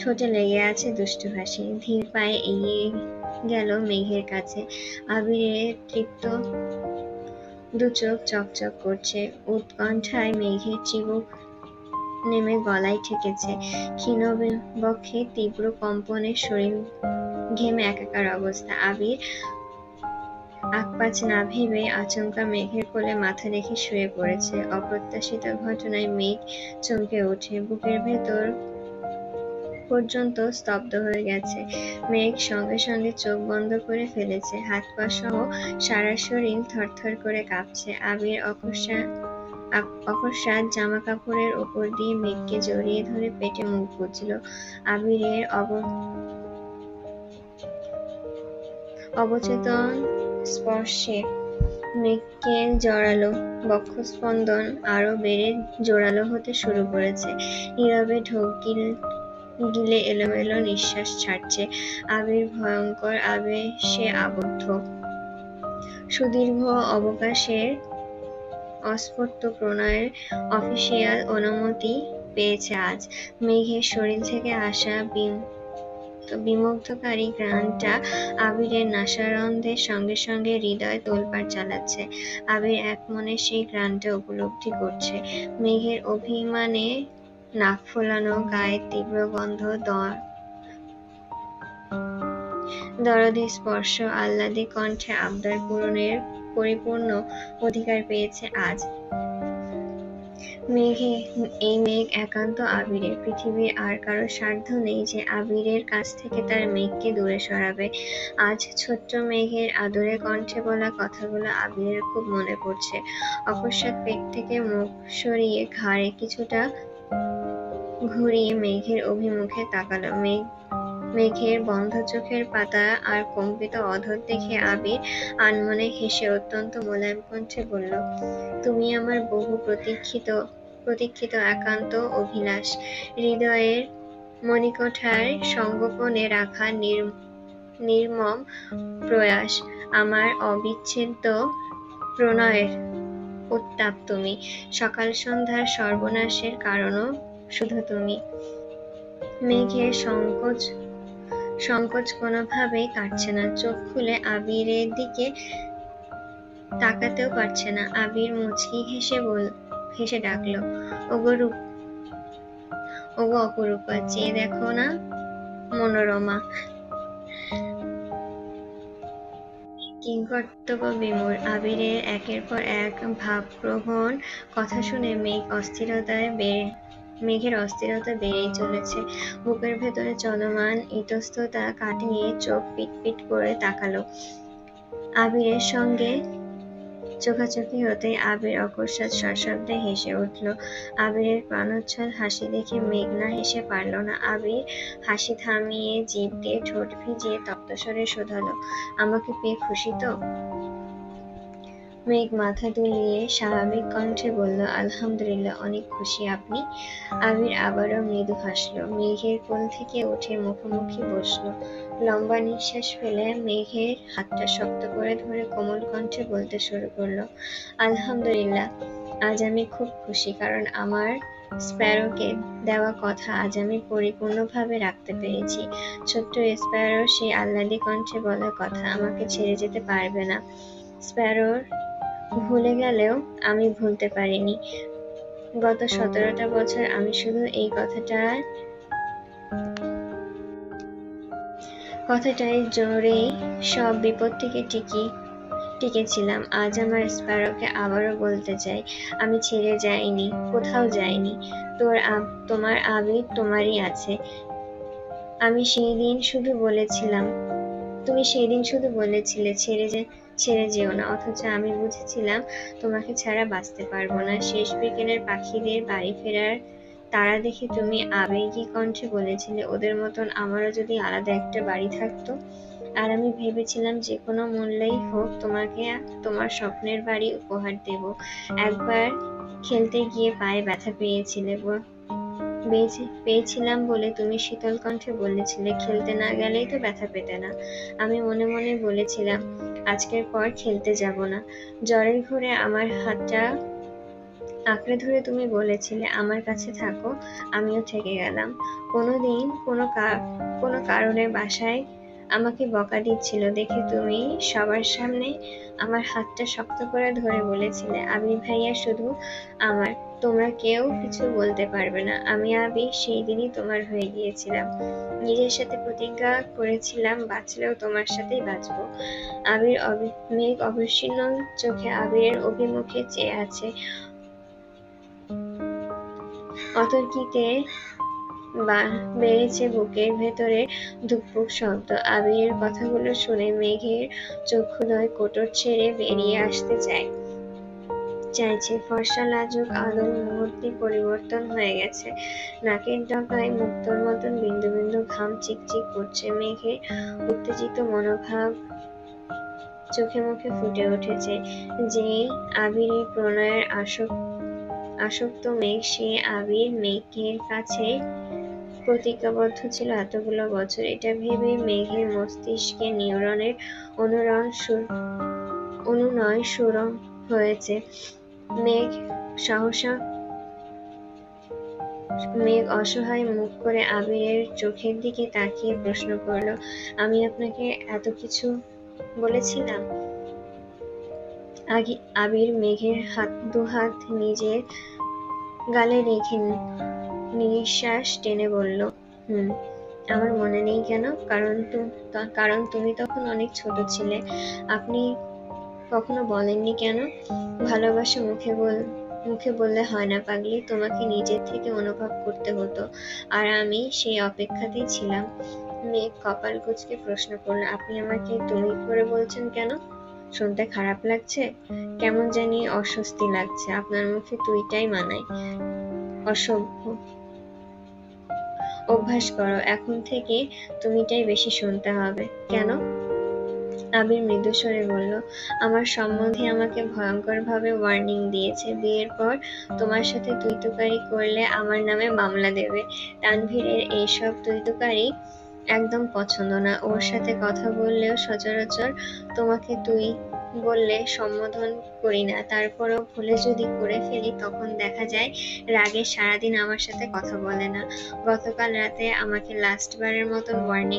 ঠোঁটে লেগে আছে দুষ্টু হাসি। ধীর পায়ে এগিয়ে গেল মেঘের কাছে। আবিরের তৃপ্ত দুচোখ চকচক করছে। উৎকণ্ঠায় মেঘের চিবুক নেমে গলায় ঠেকেছে। ক্ষীণ বক্ষে তীব্র কম্পনে শরীর ঘেমে একাকার অবস্থা। আবির আকপাচ না ভেবে আচমকা মেঘের কোলে মাথা রেখে শুয়ে পড়েছে। অপ্রত্যাশিত ঘটনায় মেঘ চমকে ওঠে। বুকের ভেতর পর্যন্ত স্তব্ধ হয়ে গেছে। মেঘ সঙ্গে সঙ্গে চোখ বন্ধ করে ফেলেছে। হাত পা সহ সারা শরীর থরথর করে কাঁপছে। আবির অকস্মাৎ জামা কাপড়ের উপর দিয়ে মেঘকে জড়িয়ে ধরে পেটে মুখ গুজল। আবিরের অবচেতন স্পর্শে মেঘকে জড়ালো। বক্ষস্পন্দন আরো বেড়ে জোরালো হতে শুরু করেছে। নীরবে ঢোক গিলে এলোমেলো নিঃশ্বাস ছাড়ছে। আবির ভয়ঙ্কর আবেশে আবদ্ধ। সুদীর্ঘ অবকাশের অস্ফুট প্রণয়ের অফিসিয়াল অনুমতি পেয়েছে আজ। মেঘের শরীর থেকে আসা বিমুগ্ধকারী ঘ্রাণটা আবিরের নাসারন্ধ্রের সঙ্গে সঙ্গে হৃদয় তোলপাড় চালাচ্ছে। আবির একমনে সেই ঘ্রাণটা উপলব্ধি করছে। মেঘের অভিমানে নাক ফোলানো, গায়ের তীব্র গন্ধ, দরদী স্পর্শ, আহ্লাদী কণ্ঠে আবদার পূরণের পরিপূর্ণ অধিকার পেয়েছে আজ। এই মেঘ একান্ত আবিরের। পৃথিবীর আর কারো সাধ্য নেই যে আবিরের কাছ থেকে তার মেঘকে দূরে সরাবে। আজ ছোট্ট মেঘের আদুরে কণ্ঠে বলা কথাগুলো আবিরের খুব মনে পড়ছে। অকস্মাৎ পেট থেকে মুখ সরিয়ে ঘাড়ে কিছুটা ঘুরিয়ে মেঘের অভিমুখে তাকালো। মেঘের বন্ধ চোখের পাতা আর কম্পিত অধর দেখে আবির আনমনে হেসে অত্যন্ত মোলায়েম কণ্ঠে বলল, তুমি আমার বহু প্রতীক্ষিত একান্ত অভিলাষ, হৃদয়ের মণিকোঠায় সংগোপনে রাখা নির্মম প্রয়াস, আমার অবিচ্ছেদ্য প্রণয়ের উত্তাপ তুমি। সকাল সন্ধ্যার সর্বনাশের কারণও শুধু তুমি। মেঘের সংকোচ কোনোভাবেই কাটছে না। চোখ খুলে আবিরের দিকে তাকাতেও পারছে না। আবির মুচকি হেসে ডাকল, ওগো অপরূপা, চেয়ে দেখো না মনোরমা। কিংকর্তব্য বিমূঢ় আবিরের একের পর এক ভাবপ্রবণ কথা শুনে মেঘের অস্থিরতা বেড়েই চলেছে। বুকের ভেতরে চলমান ইতস্ততা কাটিয়ে চোখ পিটপিট করে তাকালো। আবিরের সঙ্গে চোখাচোখি হতেই আবির অকস্মাৎ সশব্দে হেসে উঠল। আবিরের প্রাণোচ্ছল হাসি দেখে মেঘ না হেসে পারল না। আবির হাসি থামিয়ে জিভ দিয়ে ঠোঁট ভিজিয়ে তপ্তস্বরে শোধালো, আমাকে পেয়ে খুশি তো? মেঘ মাথা দুলিয়ে স্বাভাবিক কণ্ঠে বলল, আলহামদুলিল্লাহ, অনেক খুশি। আপনি? আবির আবারও মৃদু হাসল। মেঘের কোল থেকে উঠে মুখোমুখি বসলো। লম্বা নিঃশ্বাস ফেলে মেঘের হাতটা শক্ত করে ধরে কোমল কণ্ঠে বলতে শুরু করলো, আলহামদুলিল্লাহ, আজ আমি খুব খুশি, কারণ আমার স্প্যারোকে দেওয়া কথা আজ আমি পরিপূর্ণভাবে রাখতে পেরেছি। ছোট্ট স্প্যারো সেই আহ্লাদী কণ্ঠে বলা কথা আমাকে ছেড়ে যেতে পারবে না। স্প্যারোর ভুলে গেলেও আমি ভুলতে পারিনি। গত 17টা বছর আমি শুধু এই কথাটাই জোরেই সব বিপদ থেকে টিকেছিলাম। আজ আমার স্প্যারোকে আবারও বলতে চাই, আমি ছেড়ে যাইনি, কোথাও যাইনি। তোমার আবির তোমারই আছে। তুমি সেই দিন শুধু বলেছিলে ছেড়ে যেও না, অথচ আমি বুঝেছিলাম তোমাকে ছাড়া বাঁচতে পারবো না। শেষ বিকেলের পাখিদের বাড়ি ফেরার তারা দেখে তুমি আবেগী কণ্ঠে বলেছিলে, ওদের মতন আমারও যদি আলাদা একটা বাড়ি থাকতো। আর আমি ভেবেছিলাম যে কোনো মূল্যেই হোক তোমাকে তোমার স্বপ্নের বাড়ি উপহার দেব। একবার খেলতে গিয়ে পায়ে ব্যথা পেয়েছিলাম বলে তুমি শীতল কণ্ঠে বলেছিলে, খেলতে না গেলেই তো ব্যথা পেতে না। আমি মনে মনে বলেছিলাম, আজকের পর খেলতে যাব না। জ্বরের ঘোরে আমার হাতটা আঁকড়ে ধরে তুমি বলেছিলে, আমার কাছে থাকো। আমিও থেকে গেলাম। কোনোদিন কোনো কারণে বাসায় আমাকে বকা দিচ্ছিল দেখে তুমি সবার সামনে আমার হাতটা শক্ত করে ধরে বলেছিলে, আবির ভাইয়া শুধু আমার, তোমরা কেউ কিছু বলতে পারবে না। আমি আবির সেই দিনই তোমার হয়ে গিয়েছিলাম। নিজের সাথে প্রতিজ্ঞা করেছিলাম, বাঁচলেও তোমার সাথেই বাঁচবো। মেঘ অবিচ্ছিন্ন চোখে আবিরের অভিমুখে চেয়ে আছে। অতর্কিতে বেড়েছে বুকের ভেতরে ধুকপুক শব্দ। আবিরের কথাগুলো শুনে মেঘের চক্ষুদ্বয় কোটর ছেড়ে বেরিয়ে আসতে চাইছে। ফর্সা লাজুক আদল মুহূর্তে পরিবর্তন হয়ে গেছে। নাকের ডগায় মুক্তোর মতন বিন্দু বিন্দু ঘাম চিকচিক করছে। মেঘের উত্তেজিত মনোভাব চোখে মুখে ফুটে উঠেছে। যেই আবিরের প্রণয়ের আসক্ত মেঘ, সে আবির মেঘের কাছে প্রতিজ্ঞাবদ্ধ ছিল এতগুলো বছর। এটা ভেবে মেঘের মস্তিষ্কে নিউরনের অনুনয় শুরু হয়েছে। মেঘ অসহায় মুখ করে আবিরের চোখের দিকে তাকিয়ে প্রশ্ন করল, আমি আপনাকে এত কিছু বলেছিলাম? আবির মেঘের দুহাত নিজের গালে রেখে নিঃশ্বাস টেনে বলল, আমার মনে নেই কেন? কারণ তুমি তখন অনেক ছোট ছিলে। আপনি কখনো বলেননি কেন? ভালোবাসা মুখে বললে হয় না পাগলি, তোমাকে নিজের থেকে অনুভব করতে হতো। আর আমি সেই অপেক্ষাতেই ছিলাম। মেঘ কপাল কুঁচকে প্রশ্ন করল, আপনি আমাকে তুমি করে বলছেন কেন? শুনতে খারাপ লাগছে? কেমন জানি অস্বস্তি লাগছে। আপনার মুখে তুইটাই মানায়। অসভ্য। অভ্যাস করো, এখন থেকে তুমিটাই বেশি শুনতে হবে। কেন? আবির মৃদু স্বরে বলল, আমার সম্বন্ধে আমাকে ভয়ঙ্করভাবে ওয়ার্নিং দিয়েছে। বিয়ের পর তোমার সাথে তুই-তুকারি করলে আমার নামে মামলা দেবে। তানভীরের এইসব তুই-তুকারি একদম পছন্দ না। ওর সাথে কথা বললেও সচরাচর তোমাকে তুই বললে সম্বোধন করি না। তারপরও ভুলে যদি করে ফেলি, তখন দেখা যায় রাগে সারাদিন আমার সাথে কথা বলে না। গতকাল রাতে আমাকে লাস্টবারের মতন ওয়ার্ন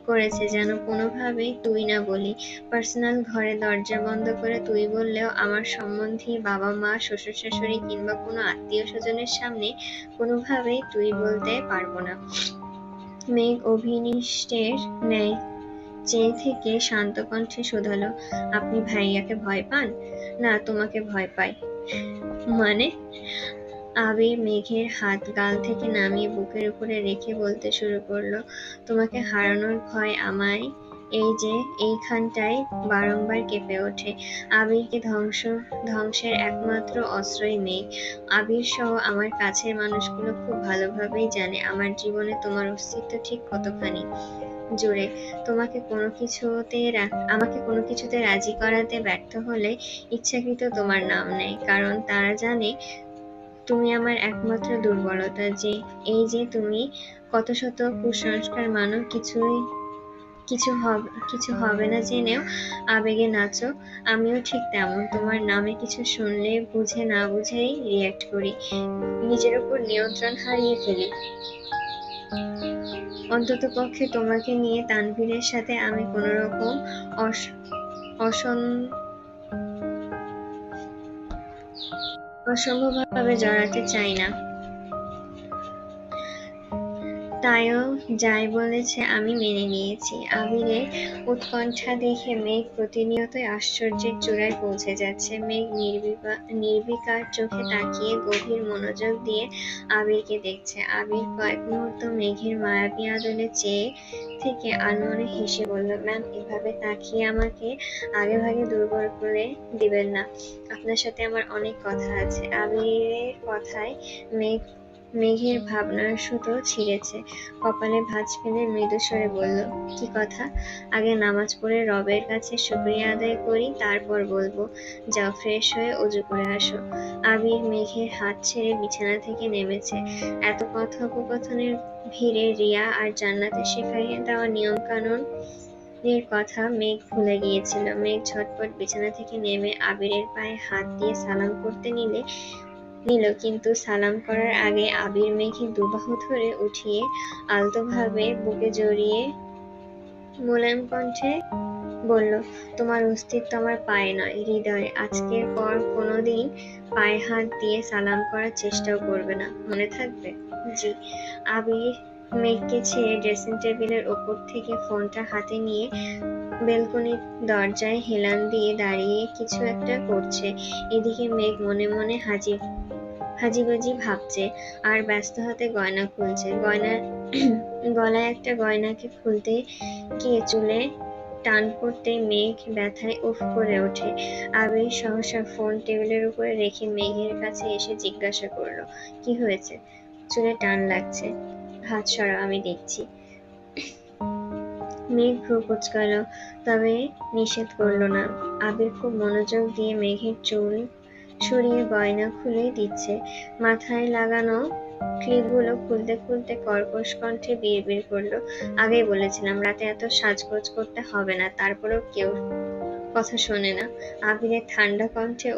করেছে যেন কোনোভাবেই তুই না বলি। পার্সোনাল ঘরে দরজা বন্ধ করে তুই বললেও আমার সম্বন্ধী বাবা মা, শ্বশুর শাশুড়ি কিংবা কোনো আত্মীয় স্বজনের সামনে কোনোভাবেই তুই বলতে পারবো না। মেঘ অভিনিষ্টের ন্যায় চেয়ে থেকে শান্ত কণ্ঠে শোধালো, আপনি ভাইয়াকে ভয় পান? না, তোমাকে ভয় পাই। মানে? আবির মেঘের হাত গাল থেকে নামিয়ে বুকের উপরে রেখে বলতে শুরু করলো, তোমাকে হারানোর ভয় আমায় এই যে এইখানটায় বারংবার কেঁপে ওঠে। আবিরকে ধ্বংসের একমাত্র অস্ত্রই মেঘ। আবির সহ আমার কাছের মানুষগুলো খুব ভালোভাবেই জানে আমার জীবনে তোমার অস্তিত্ব ঠিক কতখানি। জুড়ে। আমাকে কোনো কিছুতে রাজি করাতে ব্যর্থ হলে ইচ্ছাকৃত তোমার নাম নেয়, কারণ তারা জানে তুমি আমার একমাত্র দুর্বলতা। এই যে তুমি কত শত কুসংস্কার মানো, কিছু হবে না জেনেও আবেগে নাচো। আমিও ঠিক তেমন, তোমার নামে কিছু শুনলে বুঝে না বুঝেই রিয়্যাক্ট করি, নিজের উপর নিয়ন্ত্রণ হারিয়ে ফেলি। অন্ততপক্ষে তোমাকে নিয়ে তানভীরের সাথে আমি কোনোরকম অসম্ভবভাবে জড়াতে চাই না। তাইও যাই বলেছে আমি মেনে নিয়েছি। আবিরের উৎকণ্ঠা দেখে মেঘ প্রতিনিয়তই আশ্চর্যের চূড়ায় পৌঁছে যাচ্ছে। মেঘ নির্বিকার চোখে তাকিয়ে গভীর মনোযোগ দিয়ে আবিরকে দেখছে। আবির কয়েক মুহূর্ত মেঘের মায়াবী আদলে চেয়ে থেকে আনমনে হেসে বলল, ম্যাম, এভাবে তাকিয়ে আমাকে আগেভাগে দুর্বল করে দিবেন না। আপনার সাথে আমার অনেক কথা আছে। আবিরের কথায় মেঘের ভাবনার সুতো ছিঁড়েছে। কপালে ভাঁজ ফেলে মৃদু স্বরে বলল, কি কথা? আগে নামাজ পড়ে রবের কাছে শুকরিয়া আদায় করি, তারপর বলবো। যাও, ফ্রেশ হয়ে অজু করে আসো। আবির মেঘের হাত ছেড়ে বিছানা থেকে নেমেছে। এত কথোপকথনের ভিড়ে রিয়া আর জান্নাতে শেখাইয়ে দেওয়া নিয়ম কানুন এর কথা মেঘ ভুলে গিয়েছিল। মেঘ ঝটপট বিছানা থেকে নেমে আবিরের পায়ে হাত দিয়ে সালাম করতে নিল, কিন্তু সালাম করার আগে আবির মেঘের দুবাহু ধরে উঠিয়ে আলতোভাবে বুকে জড়িয়ে মোলায়েম কণ্ঠে বলল, তোমার অস্তিত্ব আমার পায়ে নয়, হৃদয়ে। আজকের পর কোনোদিন পায়ে হাত দিয়ে সালাম করার চেষ্টাও করবে না, মনে থাকবে? জি। আবির মেঘকে ছেড়ে ড্রেসিং টেবিলের ওপর থেকে ফোনটা হাতে নিয়ে বেলকনির দরজায় হেলান দিয়ে দাঁড়িয়ে কিছু একটা করছে। এদিকে মেঘ মনে মনে হাজিবাজি ভাবছে আর ব্যস্ত হাতে গয়না খুলছে। গলায় একটা গয়নাকে খুলতে গিয়ে চুলে টান পড়তে মেঘ ব্যথায় উফ করে ওঠে। আবির সহসা ফোন টেবিলের উপরে রেখে মেঘের কাছে এসে জিজ্ঞাসা করলো, কি হয়েছে? চুলে টান লাগছে, হাত সরাও, আমি দেখছি। মেঘ ভ্রু কুঁচকাল, তবে নিষেধ করলো না। আবির খুব মনোযোগ দিয়ে মেঘের চুল সরিয়ে গয়না খুলে দিচ্ছে। মাথায় লাগানো ক্লিপগুলো খুলতে খুলতে কর্কশ কণ্ঠে বিড়বিড় করলো, আগেই বলেছিলাম রাতে এত সাজগোজ করতে হবে না, তারপরেও কেউ কথা শোনে না। আবিরের ঠান্ডা কণ্ঠে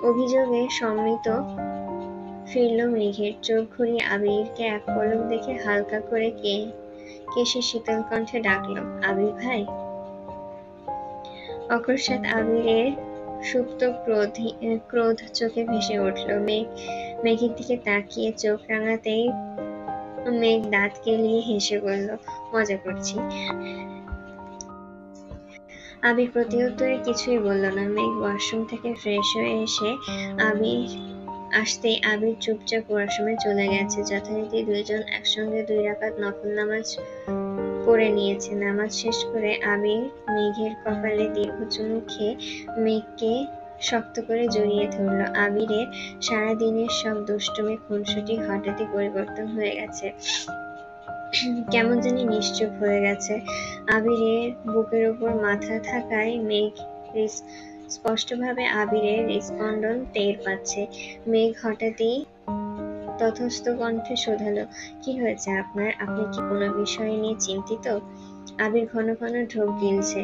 অভিযোগে সম্মিত ফিরল মেঘের। চোখ ঘুরিয়ে আবিরকে এক পলক দেখে হালকা করে কেশে শীতল কণ্ঠে ডাকলো, আবির ভাই। অকস্মাৎ আবিরের সুপ্ত ক্রোধ চোখে ভেসে উঠল। মেঘের দিকে তাকিয়ে চোখ রাঙাতেই মেঘ দাঁত কেলিয়ে হেসে বলল, মজা করছি। আবির প্রত্যুত্তরে কিছুই বলল না। মেঘ ওয়াশরুম থেকে ফ্রেশ হয়ে আসতেই আবির চুপচাপ ওয়াশরুমে চলে গেছে। যথারীতি দুইজন একসঙ্গে 2 রাকাত নফল নামাজ পড়ে নিয়েছে। নামাজ শেষ করে আবির মেঘের কপালে দীর্ঘ চুমু খেয়ে মেঘকে শক্ত করে জড়িয়ে ধরল। আবিরের সারাদিনের সব দুষ্টুমি খুনসুটি হঠাৎই পরিবর্তন হয়ে গেছে, কেমন জানি নিশ্চুপ হয়ে গেছে। আবিরের বুকের উপর মাথা থাকায় মেঘ স্পষ্টভাবে আবিরের হৃৎস্পন্দন টের পাচ্ছে। মেঘ হঠাৎই তথস্থ কণ্ঠে শোধালো, কি হয়েছে আপনার? আপনি কি কোনো বিষয় নিয়ে চিন্তিত? আবির ঘন ঘন ঢোক গিলছে।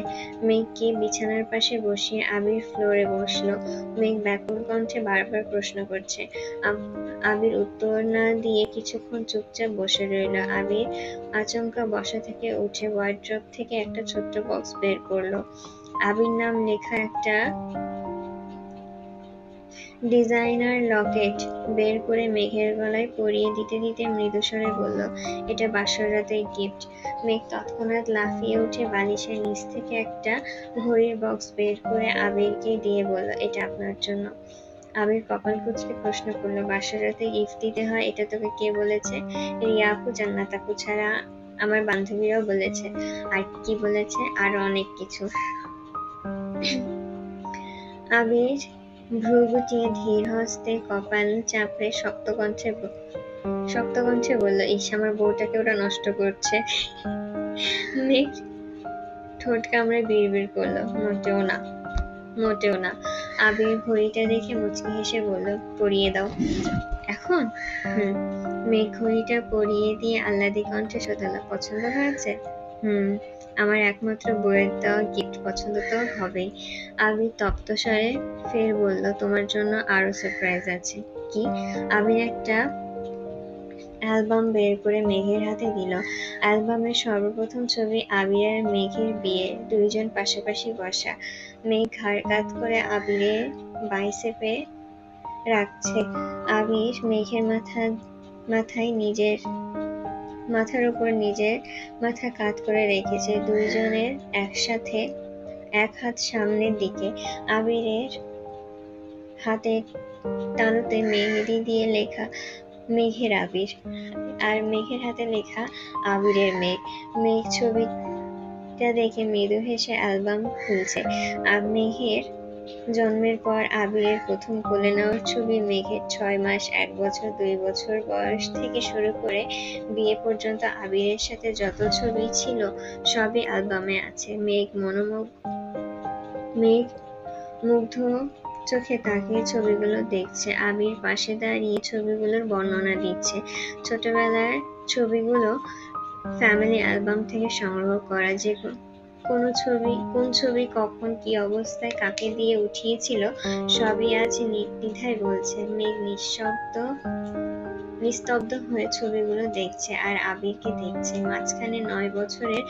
মেঘকে বিছানার পাশে বসিয়ে আবির ফ্লোরে বসলো। মেঘ ব্যাকুল কণ্ঠে বারবার প্রশ্ন করছে। আবির উত্তর না দিয়ে কিছুক্ষণ চুপচাপ বসে রইল। আবির আচমকা বসা থেকে উঠে ওয়ার্ড্রোব থেকে একটা ছোট্ট বক্স বের করলো। আবির নাম লেখা একটা ডিজাইনার লকেট বের করে মেঘের গলায় পরিয়ে দিতে দিতে মৃদুস্বরে বলল, এটা বাসর রাতের গিফট। মেঘ তৎক্ষণাৎ লাফিয়ে উঠে বালিশের নিচ থেকে একটা ঘড়ির বক্স বের করে আবিরকে দিয়ে বলল, এটা আপনার জন্য। আবির কপাল কুঁচকে প্রশ্ন করলো, বাসর রাতে গিফট দিতে হয়, এটা তোকে কে বলেছে? রিয়া আপু, জান্নাত আপু ছাড়া আমার বান্ধবীরাও বলেছে। আর কি বলেছে? আরো অনেক কিছু। আবির ভ্রু গুটিয়ে ধীর হস্তে কপাল চাপড়ে শক্ত কণ্ঠে শক্ত কণ্ঠে বলল, ইস, আমার বউটাকে ওরা নষ্ট করছে। মেঘ ঠোঁট কামড়ে বিড়বিড় করলো, মোটেও না, মোটেও না। আবির ঘড়িটা দেখে মুচকি হেসে বলল, পরিয়ে দাও। এখন? মেঘ ঘড়িটা পরিয়ে দিয়ে আহ্লাদি কণ্ঠে শোধালো, পছন্দ হয়েছে? আমার একমাত্র বউয়ের দেওয়া গিফট, পছন্দ তো হবেই। আবির তপ্ত স্বরে ফের বলল, তোমার জন্য আরো সারপ্রাইজ আছে। কি? আবির একটা অ্যালবাম বের করে মেঘের হাতে দিল। অ্যালবামের সর্বপ্রথম ছবি আবির আর মেঘের বিয়ে, দুইজন পাশাপাশি বসা। মেঘ ঘাড় কাত করে আবিরের বাইসেপে রাখছে। আবির মেঘের মাথার উপর নিজের মাথা কাত করে রেখেছে। দুইজনের একসাথে এক হাত সামনের দিকে। আবিরের হাতের তালুতে মেহেদি দিয়ে লেখা মেঘের আবির, আর মেঘের হাতে লেখা আবিরের মেঘ। মেঘ ছবিটা দেখে মৃদু হেসে অ্যালবাম খুলছে। মেঘের জন্মের পর আবিরের প্রথম কোলে নেওয়ার ছবি, মেঘের 6 মাস, 1 বছর, 2 বছর বয়স থেকে শুরু করে বিয়ে পর্যন্ত আবিরের সাথে যত ছবি ছিল সবই অ্যালবামে আছে। মেঘ মুগ্ধ চোখে তাকিয়ে ছবিগুলো দেখছে। আবির পাশে দাঁড়িয়ে ছবিগুলোর বর্ণনা দিচ্ছে। ছোটবেলার ছবিগুলো ফ্যামিলি অ্যালবাম থেকে সংগ্রহ করা, যে কোন ছবি কখন কি অবস্থায় কাকে দিয়ে উঠিয়েছিল সবই আজ নির্দ্বিধায় বলছে। মেঘ নিস্তব্ধ হয়ে ছবিগুলো দেখছে আর আবিরকে দেখছে। মাঝখানে 9 বছরের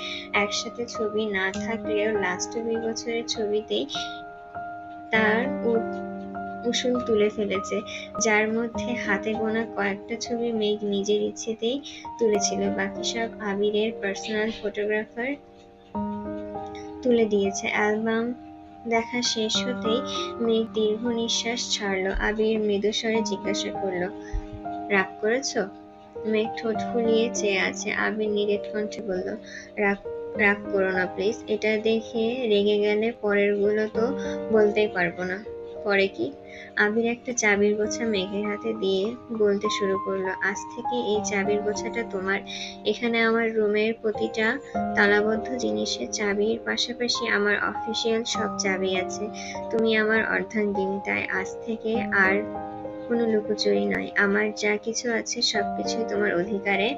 একসাথে ছবি না থাকলেও লাস্ট 2 বছরের ছবিতেই তার উসুল তুলে ফেলেছে, যার মধ্যে হাতে গোনা কয়েকটা ছবি মেঘ নিজের ইচ্ছেতেই তুলেছিল, বাকি সব আবিরের পার্সোনাল ফটোগ্রাফার তুলে দিয়েছে। অ্যালবাম দেখা শেষ হতেই মেঘ দীর্ঘ নিঃশ্বাস ছাড়ল। আবির মৃদুস্বরে জিজ্ঞাসা করল, রাগ করেছ? মেঘ ঠোঁট ফুলিয়ে চেয়ে আছে। আবির নিরেট কণ্ঠে বলল, রাগ করো না প্লিজ। এটা দেখে রেগে গেলে পরের গুলো তো বলতেই পারবো না। পরে কি? আবির একটা চাবির গোছা মেঘের হাতে দিয়ে বলতে শুরু করলো, আজ থেকে এই চাবির গোছাটা তোমার। এখানে আমার রুমের প্রতিটা তালাবদ্ধ জিনিসের চাবির পাশাপাশি আমার অফিসিয়াল সব চাবি আছে। তুমি আমার অর্ধাঙ্গিনী, তাই আজ থেকে আর কোনো লুকোচুরি নয়। আমার যা কিছু আছে সবকিছুই তোমার অধিকারে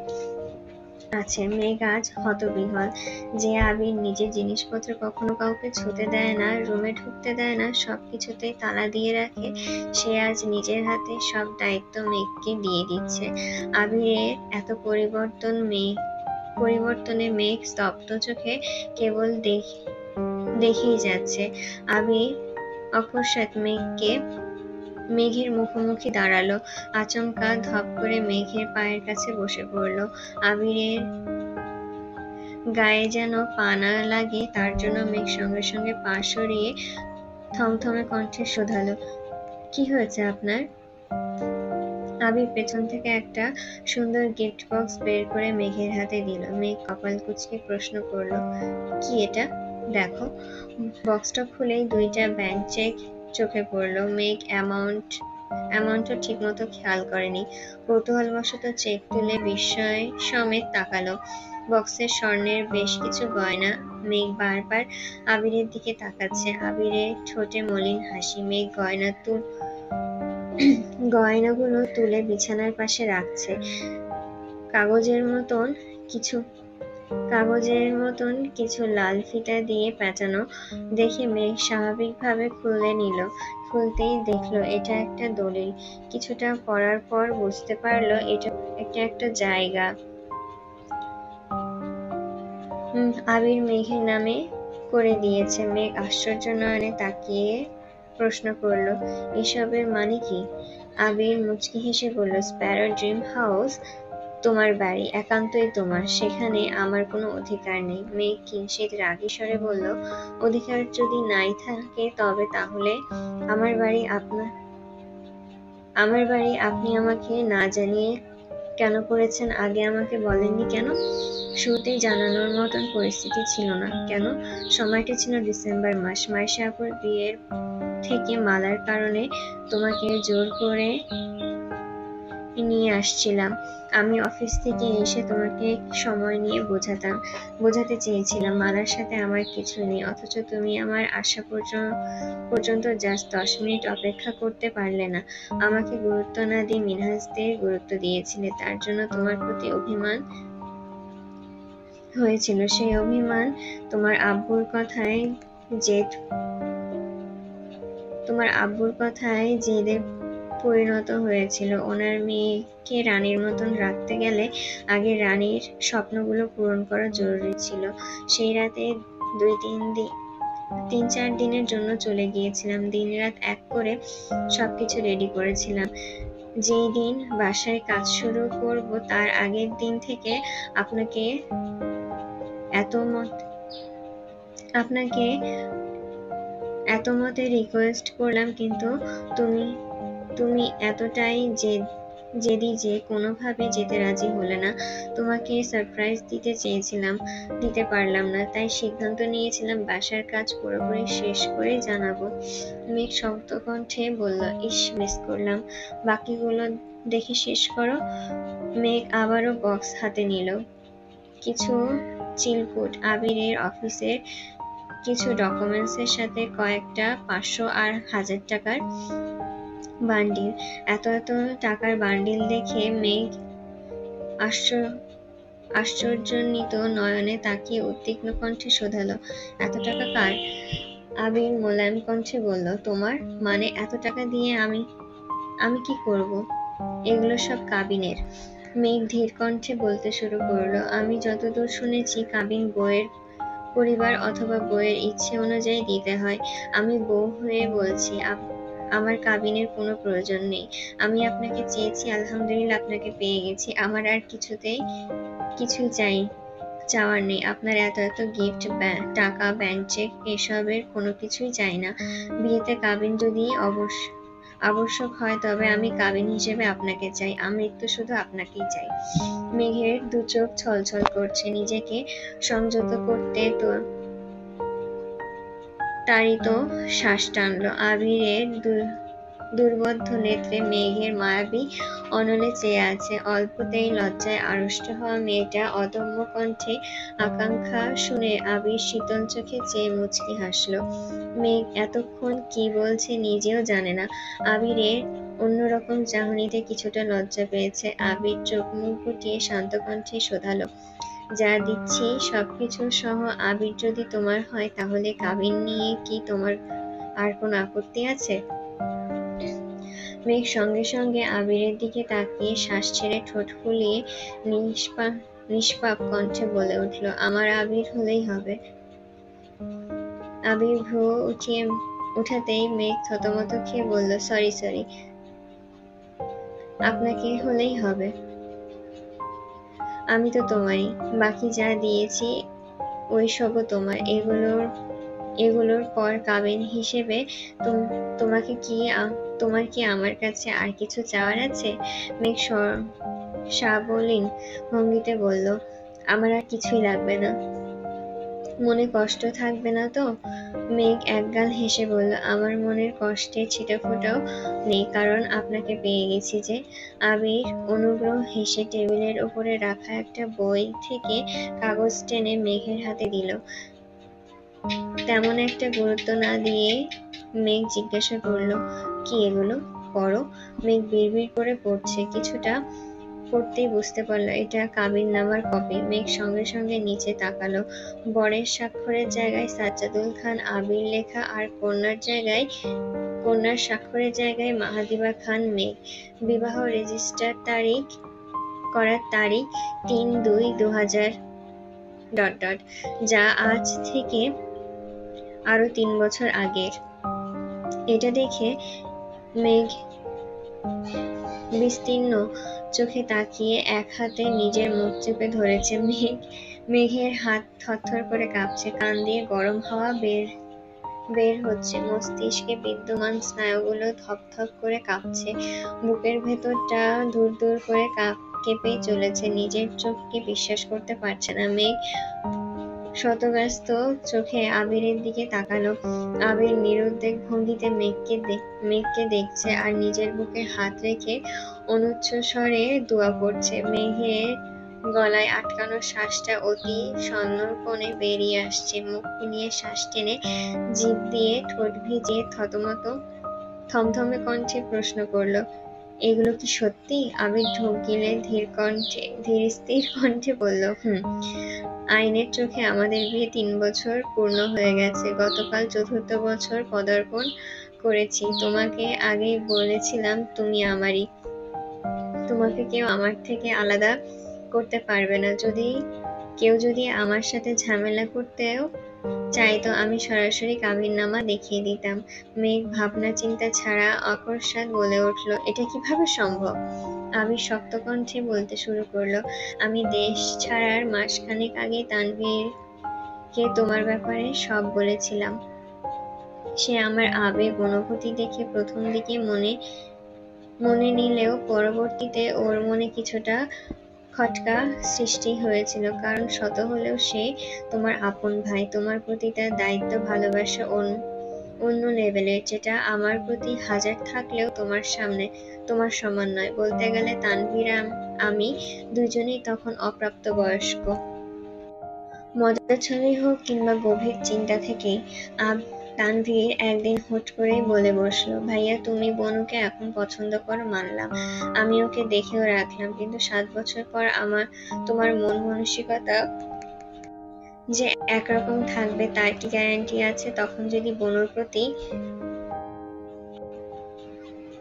আছে। মেঘ আজ হতবিহ্বল। যে আবির নিজের জিনিসপত্র কখনো কাউকে ছুঁতে দেয় না, রুমে ঢুকতে দেয় না, সবকিছুতেই তালা দিয়ে রাখে, সে আজ নিজের হাতে সব দায়িত্ব মেঘকে দিয়ে দিচ্ছে। আবিরের এত পরিবর্তনে মেঘ স্তব্ধ চোখে কেবল দেখেই যাচ্ছে। আবির অকস্মাৎ মেঘের মুখোমুখি দাঁড়ালো। আচমকা ধপ করে মেঘের পায়ের কাছে বসে পড়ল। আবিরের গায়ে যেন পা না লাগে তার জন্য মেঘ সঙ্গে সঙ্গে পা সরিয়ে থমথমে কণ্ঠে শোধালো, কি হয়েছে আপনার? আবির পেছন থেকে একটা সুন্দর গিফট বক্স বের করে মেঘের হাতে দিল। মেঘ কপাল কুঁচকে প্রশ্ন করলো, কি এটা? দেখো। বক্সটা খুলেই 2টা ব্যাংক চেক চোখে পড়লো। মেঘ অ্যামাউন্টও ঠিকমতো খেয়াল করেনি। কৌতূহলবশত চেক তুলে বিস্ময় সমেত তাকালো। বক্সের স্বর্ণের বেশ কিছু গয়না। মেঘ বারবার আবিরের দিকে তাকাচ্ছে। আবিরের ঠোঁটে মলিন হাসি। মেঘ গয়নাগুলো তুলে বিছানার পাশে রাখছে। কাগজের মতন কিছু লাল ফিতা দিয়ে পেঁচানো দেখে মেঘ স্বাভাবিকভাবে খুলে নিল। খুলতেই দেখলো এটা একটা দলিল। কিছুটা পড়ার পর বুঝতে পারলো এটা একটা জায়গা আবির মেঘের নামে করে দিয়েছে। মেঘ আশ্চর্য নয়নে তাকিয়ে প্রশ্ন করলো, এসবের মানে কি? আবির মুচকি হেসে বলল, স্প্যারো ড্রিম হাউস তোমার বাড়ি, একান্তই তোমার, সেখানে আমার কোনো অধিকার নেই। মেঘ কিঞ্চিৎ রাগী স্বরে বলল, অধিকার যদি নাই থাকে তবে তাহলে আমার বাড়ি আপনি আমাকে না জানিয়ে কেন করেছেন? আগে আমাকে বলেননি কেন? শুরুতেই জানানোর মতন পরিস্থিতি ছিল না। কেন? সময়টি ছিল ডিসেম্বর মাস। মাইশা আপুর বিয়ের থেকে মালার কারণে তোমাকে জোর করে নিয়ে আসছিলাম। আমি অফিস থেকে এসে তোমাকে সময় নিয়ে বোঝাতে চেয়েছিলাম মালার সাথে আমার কিছু নেই, অথচ তুমি আমার আসা পর্যন্ত জাস্ট 10 মিনিট অপেক্ষা করতে পারলে না। আমাকে গুরুত্ব না দিয়ে মিনহাজদের গুরুত্ব দিয়েছিলে, তার জন্য তোমার প্রতি অভিমান হয়েছিল। সেই অভিমান তোমার আব্বুর কথায় জেদে পরিণত হয়েছিল। ওনার মেয়েকে রানীর মতন রাখতে গেলে আগে রানীর স্বপ্নগুলো পূরণ করা জরুরি ছিল। সেই রাতে 3-4 দিনের জন্য চলে গিয়েছিলাম। দিনরাত এক করে সবকিছু রেডি করেছিলাম। যেই দিন বাসায় কাজ শুরু করব তার আগের দিন থেকে আপনাকে এতমতে রিকোয়েস্ট করলাম, কিন্তু তুমি এতটাই জেদি যে কোনোভাবে যেতে রাজি হলে না। তোমাকে সারপ্রাইজ দিতে চেয়েছিলাম, দিতে পারলাম না, তাই সিদ্ধান্ত নিয়েছিলাম বাসার কাজ পুরোপুরি শেষ করেই জানাবো। মেঘ শক্ত কণ্ঠে বলল, ইস, মিস করলাম। বাকিগুলো দেখে শেষ করো। মেঘ আবারও বক্স হাতে নিল। কিছু চিলকুট, আবিরের অফিসের কিছু ডকুমেন্টসের সাথে কয়েকটা 500 আর 1000 টাকার বান্ডিল। এত টাকার বান্ডিল দেখে মেঘ আশ্চর্যান্বিত নয়নে তাকিয়ে উদ্বিগ্ন কণ্ঠে শোধালো, এত টাকা কার? আবির মোলায়েম কণ্ঠে বলল, তোমার। মানে এত টাকা দিয়ে আমি কি করব? এগুলো সব কাবিনের। মেঘ ধীর কণ্ঠে বলতে শুরু করলো, আমি যতদূর শুনেছি কাবিন বউয়ের পরিবার অথবা বউয়ের ইচ্ছে অনুযায়ী দিতে হয়। আমি বউ হয়ে বলছি, আমার কাবিনের কোনো প্রয়োজন নেই। আমি আপনাকে চেয়েছি, আলহামদুলিল্লাহ আপনাকে পেয়ে গেছি। আমার আর কিছুই চাওয়ার নেই। আপনার এত গিফট, টাকা, ব্যাংক চেক এসবের কোনো কিছুই চাই না। বিয়েতে কাবিন যদি আবশ্যক হয় তবে আমি কাবিন হিসেবে আপনাকে চাই। আমৃত্যু শুধু আপনাকেই চাই। মেঘের দু চোখ ছলছল করছে। নিজেকে সংযত করতে তাড়িত শ্বাস টানল। আবিরের দুর্বোধ্য নেত্রে মেঘের মায়াবী অনলে চেয়ে আছে। অল্পতেই লজ্জায় আড়ষ্ট হওয়া মেয়েটা অদম্য কণ্ঠে আকাঙ্ক্ষা শুনে আবির শীতল চোখে চেয়ে মুচকি হাসল। মেঘ এতক্ষণ কি বলছে নিজেও জানে না। আবিরের অন্যরকম চাহনিতে কিছুটা লজ্জা পেয়েছে। আবির চোখ মুখ গুটিয়ে শান্ত কণ্ঠে শোধালো, যা দিচ্ছি সবকিছু সহ আবির যদি তোমার হয় তাহলে কাবিন নিয়ে কি তোমার আর কোনো আপত্তি আছে? মেঘ সঙ্গে সঙ্গে আবিরের দিকে তাকিয়ে শ্বাস ছেড়ে ঠোঁট ফুলিয়ে নিষ্পাপ কণ্ঠে বলে উঠল, আমার আবির হলেই হবে। আবির ভ্রু উঠাতেই মেঘ থতমত খেয়ে বলল, সরি, আপনাকে হলেই হবে। আমি তো তোমারই। বাকি যা দিয়েছি ওই সবও তোমার। এগুলোর পর কাবিন হিসেবে তোমার কি আমার কাছে আর কিছু চাওয়ার আছে? মেঘ সাবলীল ভঙ্গিতে বলল, আমার আর কিছুই লাগবে না। মনে কষ্ট থাকবে না তো? মেঘ একগাল হেসে বলল, আমার মনের কষ্টের ছিটেফোঁটাও নেই, কারণ আপনাকে পেয়ে গেছি যে। আবির অনুগ্রহ হেসে টেবিলের উপরে রাখা একটা বই থেকে কাগজ টেনে মেঘের হাতে দিল। তেমন একটা গুরুত্ব না দিয়ে মেঘ জিজ্ঞাসা করলো, কি এগুলো? পড়ো। মেঘ বিড়বিড় করে পড়ছে। কিছুটা পড়তেই বুঝতে পারল এটা কাবিননামার কপি। মেঘ সঙ্গে সঙ্গে নিচে তাকালো। বরের স্বাক্ষরের জায়গায় সাজ্জাদুল খান আবির লেখা, আর কন্যার স্বাক্ষরের জায়গায় মাহাদিবা খান মেঘ। বিবাহ রেজিস্টার করার তারিখ 3-2-2000, যা আজ থেকে আরো 3 বছর আগের। এটা দেখে মেঘ বিস্তীর্ণ চোখে তাকিয়ে এক হাতে নিজের মুখ চেপে ধরেছে। মেঘের হাত থরথর করে কাঁপছে, কান দিয়ে গরম হাওয়া বের হচ্ছে, মস্তিষ্কে বিদ্যমান স্নায়ুগুলো ধপধপ করে কাঁপছে, বুকের ভেতরটা দূর করে কেঁপেই চলেছে। নিজের চোখকে বিশ্বাস করতে পারছে না। মেঘ শতব্যস্ত চোখে আবিরের দিকে তাকালো। আবির নিরুদ্বেগ ভঙ্গিতে মেঘকে দেখছে আর নিজের বুকে হাত রেখে অনুচ্চস্বরে দোয়া পড়ছে। মেঘের গলায় আটকানো শ্বাসটা অতি সন্নর্পণে বেরিয়ে আসছে। মুখ ফুলিয়ে শ্বাস টেনে জিভ দিয়ে ঠোঁট ভিজিয়ে থমথমে কণ্ঠে প্রশ্ন করল, এগুলো কি সত্যি? আবির ঢোক গিলে ধীর স্থির কণ্ঠে বলল, আইনের চোখে আমাদের বিয়ে 3 বছর পূর্ণ হয়ে গেছে। গতকাল 4র্থ বছর পদার্পণ করেছি। তোমাকে আগেই বলেছিলাম তুমি আমারই। তোমাকে কেউ আমার থেকে আলাদা করতে পারবে না। কেউ যদি আমার সাথে ঝামেলা করতেও চাইতো, আমি সরাসরি কাবিননামা দেখিয়ে দিতাম। মেঘ ভাবনা চিন্তা ছাড়া অকস্মাৎ বলে উঠল, এটা কিভাবে সম্ভব? আবির শক্ত কণ্ঠে বলতে শুরু করলো, আমি দেশ ছাড়ার মাসখানেক আগে তানভীরকে তোমার ব্যাপারে সব বলেছিলাম। সে আমার আবেগ অনুভূতি দেখে প্রথম দিকে মনে নিলেও পরবর্তীতে ওর মনে কিছুটা খটকা সৃষ্টি হয়েছিল, কারণ শত হলেও সে তোমার আপন ভাই। তোমার প্রতি তার দায়িত্ব ভালোবাসা অন্য লেভেলের, যেটা আমার প্রতি হাজার থাকলেও তোমার সমান নয়। বলতে গেলে তানভীর আমি দুজনেই তখন অপ্রাপ্তবয়স্ক। মজার ছলেই হোক কিংবা গভীর চিন্তা থেকেই তানভীর একদিন হুট করেই বলে বসলো, ভাইয়া তুমি বনুকে এখন পছন্দ করো মানলাম, আমি ওকে দেখেও রাখলাম, কিন্তু 7 বছর পর তোমার মন মানসিকতা যে একরকম থাকবে তার কি গ্যারান্টি আছে? তখন যদি বনুর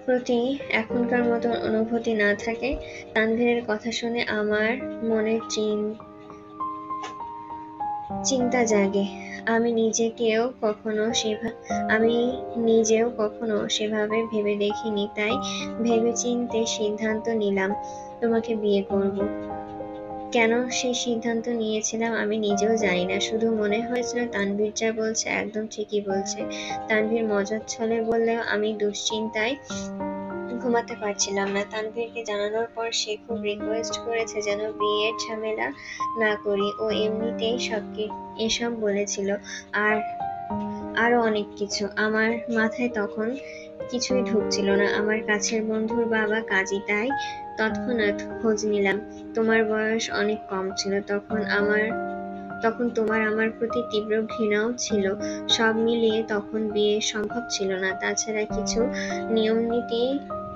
প্রতি এখনকার মতন অনুভূতি না থাকে। তানভীরের কথা শুনে আমার মনে চিন্তা জাগে। আমি নিজেও কখনো সেভাবে ভেবে দেখিনি, তাই ভেবেচিন্তে সিদ্ধান্ত নিলাম তোমাকে বিয়ে করব। কেন সেই সিদ্ধান্ত নিয়েছিলাম আমি নিজেও জানি না, শুধু মনে হয়েছিল তানভীর যা বলছে একদম ঠিকই বলছে। তানভীর মজার ছলে বললেও আমি দুশ্চিন্তায় ঘুমাতে পারছিলাম না। তানভীরকে জানানোর পর সে খুব রিকোয়েস্ট করেছে যেন বিয়ের ঝামেলা না করি। ও এমনিতেই এসব বলেছিল, আর আরো অনেক কিছু। আমার মাথায় তখন কিছুই ঢুকছিল না। আমার কাছের বন্ধুর বাবা কাজী, তাই তৎক্ষণাৎ খোঁজ নিলাম। তোমার বয়স অনেক কম ছিল তখন তোমার আমার প্রতি তীব্র ঘৃণাও ছিল। সব মিলিয়ে তখন বিয়ে সম্ভব ছিল না। তাছাড়া কিছু নিয়মনীতি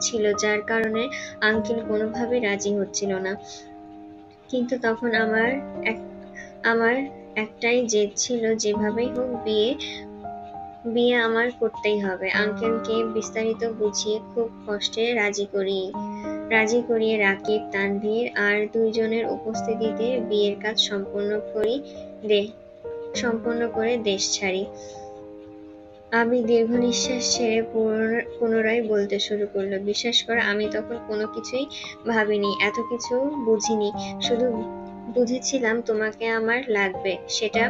ছিল যার কারণে আঙ্কেল কোনোভাবেই রাজি হচ্ছিল না। কিন্তু তখন আমার একটাই জেদ ছিল, যেভাবেই হোক বিয়ে আমার করতেই হবে। আঙ্কেলকে বিস্তারিত বুঝিয়ে খুব কষ্টে রাজি করিয়ে রাকিব, তানভীর আর দুইজনের উপস্থিতিতে বিয়ের কাজ সম্পন্ন করে দেশ ছাড়ি। আমি দীর্ঘ নিঃশ্বাস ছেড়ে পুনরায় বলতে শুরু করলো, বিশ্বাস কর আমি তখন কোনো কিছুই ভাবিনি, এত কিছু বুঝিনি। শুধু বুঝেছিলাম তোমাকে আমার লাগবে, সেটা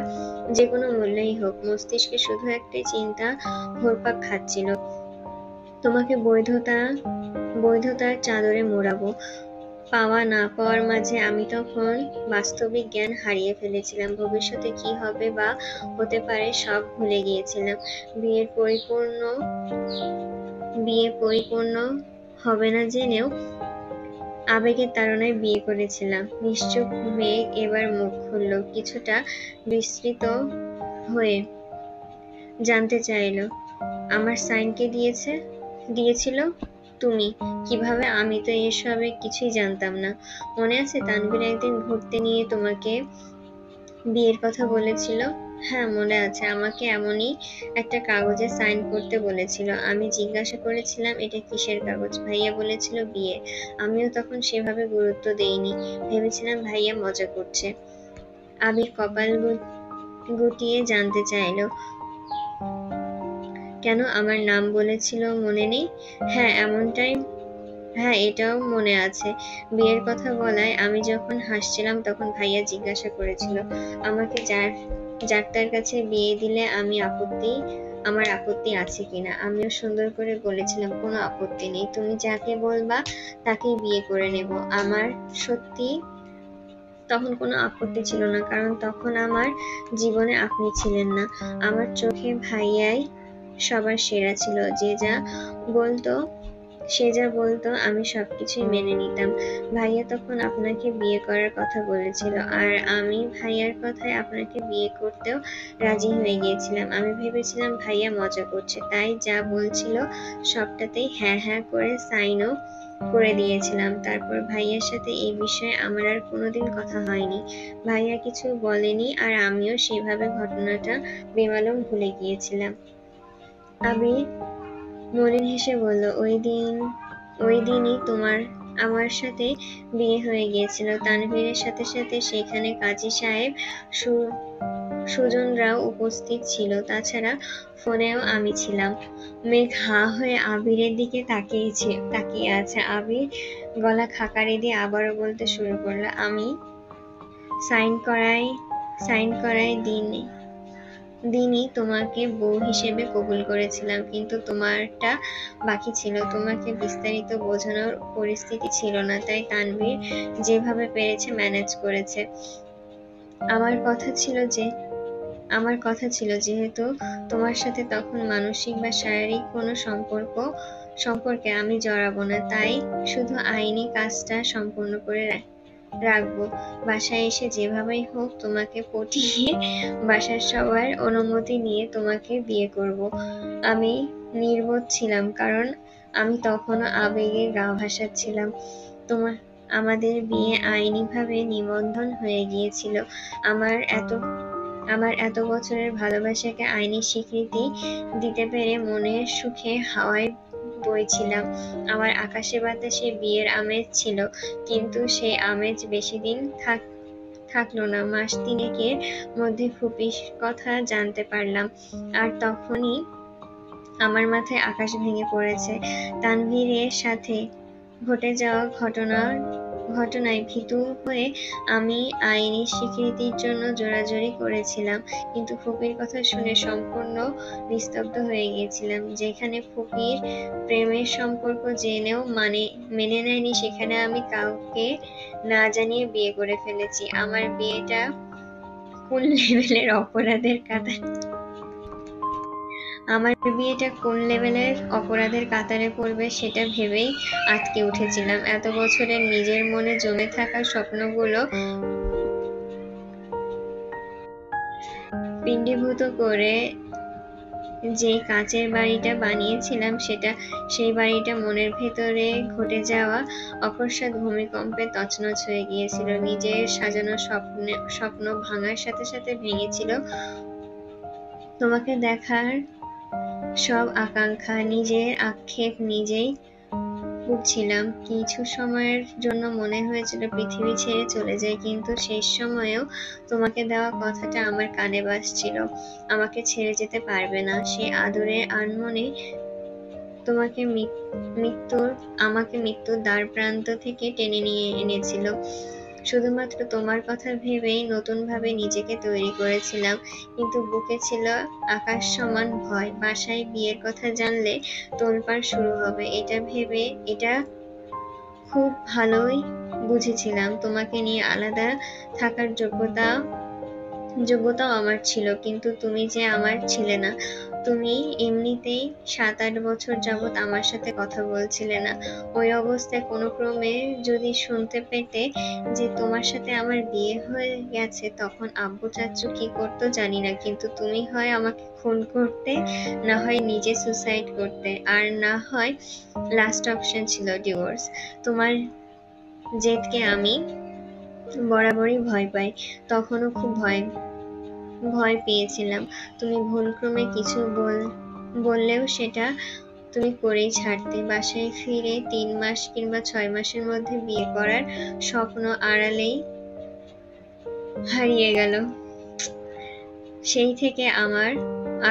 যে কোনো মূল্যেই হোক। মস্তিষ্কে শুধু একটাই চিন্তা ঘুরপাক খাচ্ছিল, তোমাকে বৈধতার চাদরে মোড়াবো। পাওয়া না পাওয়ার মাঝে আমি তখন বাস্তবিক জ্ঞান হারিয়ে ফেলেছিলাম। ভবিষ্যতে কি হবে বা হতে পারে সব ভুলে গিয়েছিলাম। বিয়ে পরিপূর্ণ হবে না জেনেও আবেগের তাড়নায় বিয়ে করেছিলাম। নিশ্চুপ মেঘ এবার মুখ খুলল, কিছুটা বিস্মিত হয়ে জানতে চাইল, আমার সাইন কে দিয়েছিল? তুমি? কিভাবে? আমি তো এসবে কিছুই জানতাম না। মনে আছে তানভীর একদিন ঘুরতে নিয়ে তোমাকে বিয়ের কথা বলেছিল? হ্যাঁ মনে আছে, আমাকে এমনই একটা কাগজে সাইন করতে বলেছিল। আমি জিজ্ঞাসা করেছিলাম এটা কিসের কাগজ? ভাইয়া বলেছিল বিয়ে। আমিও তখন সেভাবে গুরুত্ব দেইনি, ভেবেছিলাম ভাইয়া মজা করছে। আবির কপাল গুটিয়ে জানতে চাইল, কেন আমার নাম বলেছিল মনে নেই? হ্যাঁ এটাও মনে আছে। বিয়ের কথা বলায় আমি যখন হাসছিলাম তখন ভাইয়া জিজ্ঞাসা করেছিল আমাকে যার তার কাছে বিয়ে দিলে আমার আপত্তি আছে কিনা। আমিও সুন্দর করে বলেছিলাম কোনো আপত্তি নেই, তুমি যাকে বলবা তাকেই বিয়ে করে নেব। আমার সত্যি তখন কোনো আপত্তি ছিল না, কারণ তখন আমার জীবনে আপনি ছিলেন না। আমার চোখে ভাইয়াই সবার সেরা ছিল। যে যা বলতো সে যা বলতো আমি সবকিছুই মেনে নিতাম। ভাইয়া তখন আপনাকে বিয়ে করার কথা বলেছিল, আর আমি ভাইয়ার কথায় আপনাকে বিয়ে করতেও রাজি হয়ে গিয়েছিলাম। আমি ভেবেছিলাম ভাইয়া মজা করছে, তাই যা বলছিল সবটাতেই হ্যাঁ হ্যাঁ করে সাইনও করে দিয়েছিলাম। তারপর ভাইয়ার সাথে এই বিষয়ে আমার আর কোনোদিন কথা হয়নি। ভাইয়া কিছু বলেনি, আর আমিও সেভাবে ঘটনাটা বেমালুম ভুলে গিয়েছিলাম। আবির মলিন হেসে বলল, ওই দিনই আমার সাথে বিয়ে হয়ে গিয়েছিল। তানভীরের সাথে সাথে সেখানে কাজী সাহেব, সুজনরাও উপস্থিত ছিল। তাছাড়া ফোনেও আমি ছিলাম। মেঘ হাঁ হয়ে আবিরের দিকে তাকিয়ে আছে। আবির গলা খাকারি দিয়ে আবারও বলতে শুরু করলো, আমি সাইন করাই দিনই তোমাকে বউ হিসেবে কবুল করেছিলাম, কিন্তু তোমারটা বাকি ছিল। তোমাকে বিস্তারিত বোঝানোর পরিস্থিতি ছিল না, তাই তানভীর যেভাবে পেরেছে ম্যানেজ করেছে। আমার কথা ছিল যেহেতু তোমার সাথে তখন মানসিক বা শারীরিক কোনো সম্পর্কে আমি জড়াবো না, তাই শুধু আইনি কাজটা সম্পূর্ণ করে রাখবো। বাসায় এসে যেভাবেই হোক তোমাকে পটিয়ে বাসার সবার অনুমতি নিয়ে তোমাকে বিয়ে করব। আমি নির্বোধ ছিলাম, কারণ আমি তখনও আবেগে গা ভাসাচ্ছিলাম। আমাদের বিয়ে আইনিভাবে নিবন্ধন হয়ে গিয়েছিল। আমার এত বছরের ভালোবাসাকে আইনি স্বীকৃতি দিতে পেরে মনের সুখে হাওয়ায় বইছিলাম। আমার আকাশে বাতাসে বিয়ের আমেজ ছিল, কিন্তু সেই আমেজ বেশি দিন থাকলো না। মাস তিনেকের মধ্যে ফুপির কথা জানতে পারলাম, আর তখনই আমার মাথায় আকাশ ভেঙে পড়েছে। তানভীরের সাথে ঘটে যাওয়া ঘটনায় ভীতু হয়ে আমি আইনি স্বীকৃতির জন্য জোরাজুরি করেছিলাম, কিন্তু ফুপির কথা শুনে সম্পূর্ণ নিস্তব্ধ হয়ে গিয়েছিলাম। যেখানে ফুপির প্রেমের সম্পর্ক জেনেও মেনে নেয়নি, সেখানে আমি কাউকে না জানিয়ে বিয়ে করে ফেলেছি। আমার বিয়েটা কোন লেভেলের অপরাধের কাতারে পড়বে সেটা ভেবেই আটকে উঠেছিলাম। এত বছরের নিজের মনে জমে থাকা স্বপ্নগুলো পিণ্ডীভূত করে যে কাচের বাড়িটা বানিয়েছিলাম, সেই বাড়িটা মনের ভেতরে ঘটে যাওয়া অকস্মাৎ ভূমিকম্পে তছনছ হয়ে গিয়েছিল। নিজের সাজানো স্বপ্ন ভাঙার সাথে সাথে ভেঙেছিল তোমাকে দেখার সব আকাঙ্ক্ষা। নিজের আক্ষেপ নিজেই ভুগছিলাম। কিছু সময়ের জন্য মনে হয়েছিল পৃথিবী ছেড়ে চলে যায়, কিন্তু শেষ সময়েও তোমাকে দেওয়া কথাটা আমার কানে বাজছিল, আমাকে ছেড়ে যেতে পারবে না। সে আদরের আনমনে তোমাকে আমাকে মৃত্যুর দ্বারপ্রান্ত থেকে টেনে নিয়ে এনেছিল। শুধুমাত্র তোমার কথা ভেবেই নতুনভাবে নিজেকে তৈরি করেছিলাম, কিন্তু বুকে ছিল আকাশ সমান ভয়। বাসায় বিয়ের কথা জানলে তোলপাড় শুরু হবে, এটা খুব ভালোই বুঝেছিলাম। তোমাকে নিয়ে আলাদা থাকার যোগ্যতাও আমার ছিল, কিন্তু তুমি যে আমার ছিলে না। তুমি এমনিতেই 7-8 বছর যাবৎ আমার সাথে কথা বলছিলে না। ওই অবস্থায় কোনো ক্রমে যদি শুনতে পেতে যে তোমার সাথে আমার বিয়ে হয়ে গেছে, তখন আব্বু চাচ্চু কি করতো জানি না, কিন্তু তুমি হয় আমাকে খুন করতে, না হয় নিজে সুসাইড করতে, আর না হয় লাস্ট অপশন ছিল ডিভোর্স। তোমার জেদকে আমি বরাবরই ভয় পাই, তখনও খুব ভয় পেয়েছিলাম। তুমি ভুলক্রমে কিছু বললেও সেটা তুমি করেই ছাড়তে। বাসায় ফিরে 3 মাস কিংবা 6 মাসের মধ্যে বিয়ে করার স্বপ্ন আড়ালেই হারিয়ে গেল। সেই থেকে আমার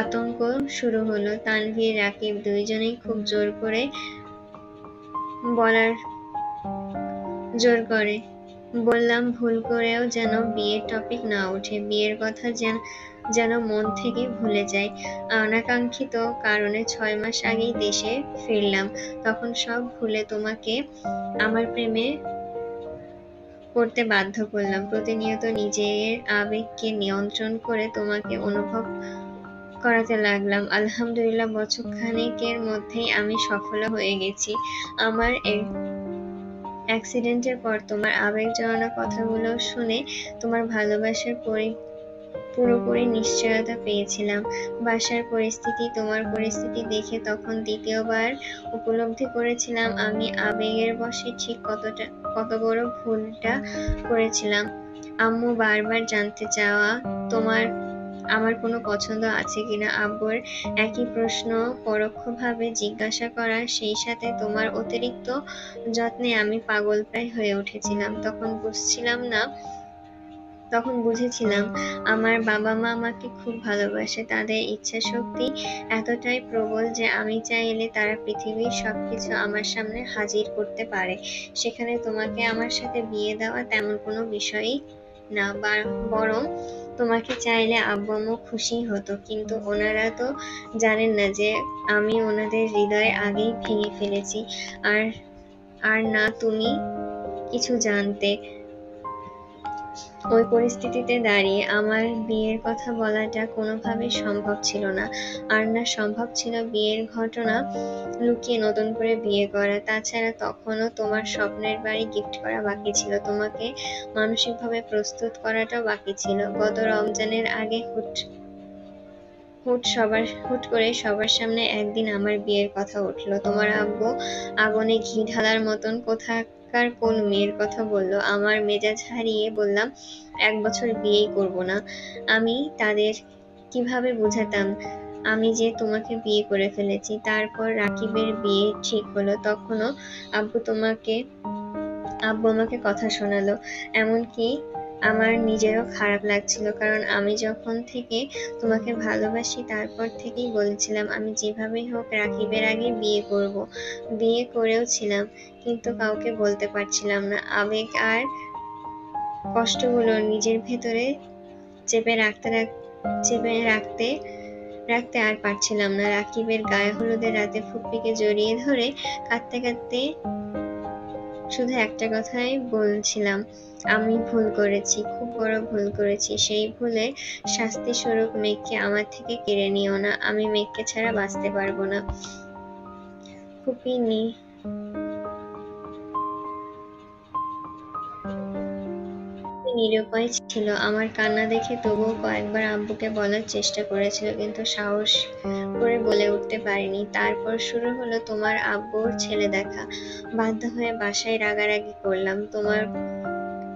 আতঙ্ক শুরু হলো। তানভীর, রাকিব দুইজনেই খুব জোর করে বললাম ভুল করেও যেন বিয়ের টপিক না ওঠে, বিয়ের কথা যেন মন থেকে ভুলে যায়। অনাকাঙ্ক্ষিত কারণে 6 মাস আগেই দেশে ফিরলাম। তখন সব ভুলে তোমাকে আমার প্রেমে পড়তে বাধ্য করলাম। প্রতিনিয়ত নিজের আবেগকে নিয়ন্ত্রণ করে তোমাকে অনুভব করাতে লাগলাম। আলহামদুলিল্লাহ বছরখানেকের মধ্যেই আমি সফল হয়ে গেছি। আমার অ্যাক্সিডেন্টের পর তোমার আবেগ জড়ানো কথাগুলো শুনে তোমার ভালোবাসার পুরোপুরি নিশ্চয়তা পেয়েছিলাম। বাসার পরিস্থিতি, তোমার পরিস্থিতি দেখে তখন দ্বিতীয়বার উপলব্ধি করেছিলাম আমি আবেগের বশে ঠিক কত বড় ভুলটা করেছিলাম। আম্মু বারবার জানতে চাওয়া আমার কোনো পছন্দ আছে কিনা, আব্বুর একই প্রশ্ন পরোক্ষভাবে জিজ্ঞাসা করা, সেই সাথে তোমার অতিরিক্ত যত্নে আমি পাগলপ্রায় হয়ে উঠেছিলাম। তখন বুঝেছিলাম আমার বাবা মা আমাকে খুব ভালোবাসে। তাদের ইচ্ছাশক্তি এতটাই প্রবল যে আমি চাইলে তারা পৃথিবীর সবকিছু আমার সামনে হাজির করতে পারে। সেখানে তোমাকে আমার সাথে বিয়ে দেওয়া তেমন কোনো বিষয়ই না, বরং তোমাকে চাইলে আব্বু আম্মু খুশি হতো। কিন্তু ওনারা তো জানেন না যে আমি ওনাদের হৃদয় আগেই ভেঙে ফেলেছি। আর না তুমি কিছু জানতে। ওই পরিস্থিতিতে দাঁড়িয়ে আমার বিয়ের কথা বলাটা কোনোভাবেই সম্ভব ছিল না। আর না সম্ভব ছিল বিয়ের ঘটনা লুকিয়ে নতুন করে বিয়ে করা। তাছাড়া তখনও তোমার স্বপ্নের বাড়ি গিফট করা বাকি ছিল, তোমাকে মানসিকভাবে প্রস্তুত করাটাও বাকি ছিল। গত রমজানের আগে হুট করে সবার সামনে একদিন আমার বিয়ের কথা উঠলো। তোমার আব্বু আগুনে ঘি ঢালার মতন কোথাকার কোন মেয়ের কথা বললো। আমার মেজাজ হারিয়ে বললাম 1 বছর বিয়েই করব না। আমি তাদের কিভাবে বুঝাতাম আমি যে তোমাকে বিয়ে করে ফেলেছি। তারপর রাকিবের বিয়ে ঠিক হলো, তখনও আব্বু আমাকে কথা শোনালো। এমনকি আমার নিজেরও খারাপ লাগছিল, কারণ আমি যখন থেকে তোমাকে ভালোবাসি তারপর থেকেই বলেছিলাম আমি যেভাবেই হোক রাকিবের আগে বিয়ে করব। বিয়ে করেও ছিলাম, কিন্তু কাউকে বলতে পারছিলাম না। আবেগ আর কষ্টগুলো নিজের ভেতরে চেপে রাখতে আর পারছিলাম না। রাকিবের গায়ে হলুদের রাতে ফুপ্পিকে জড়িয়ে ধরে কাঁদতে কাঁদতে শুধু একটা কথাই বলছিলাম, আমি ভুল করেছি, খুব বড় ভুল করেছি। সেই ভুলের শাস্তি স্বরূপ মেঘকে আমার থেকে কেড়ে নিও না। আমি মেঘকে ছাড়া বাঁচতে পারবো না। ফুপি নিরুপায় ছিল আমার কান্না দেখে, তবুও কয়েকবার আব্বুকে বলার চেষ্টা করেছিল, কিন্তু সাহস করে বলে উঠতে পারিনি। তারপর শুরু হলো তোমার আব্বুর ছেলে দেখা। বাধ্য হয়ে বাসায় রাগারাগি করলাম।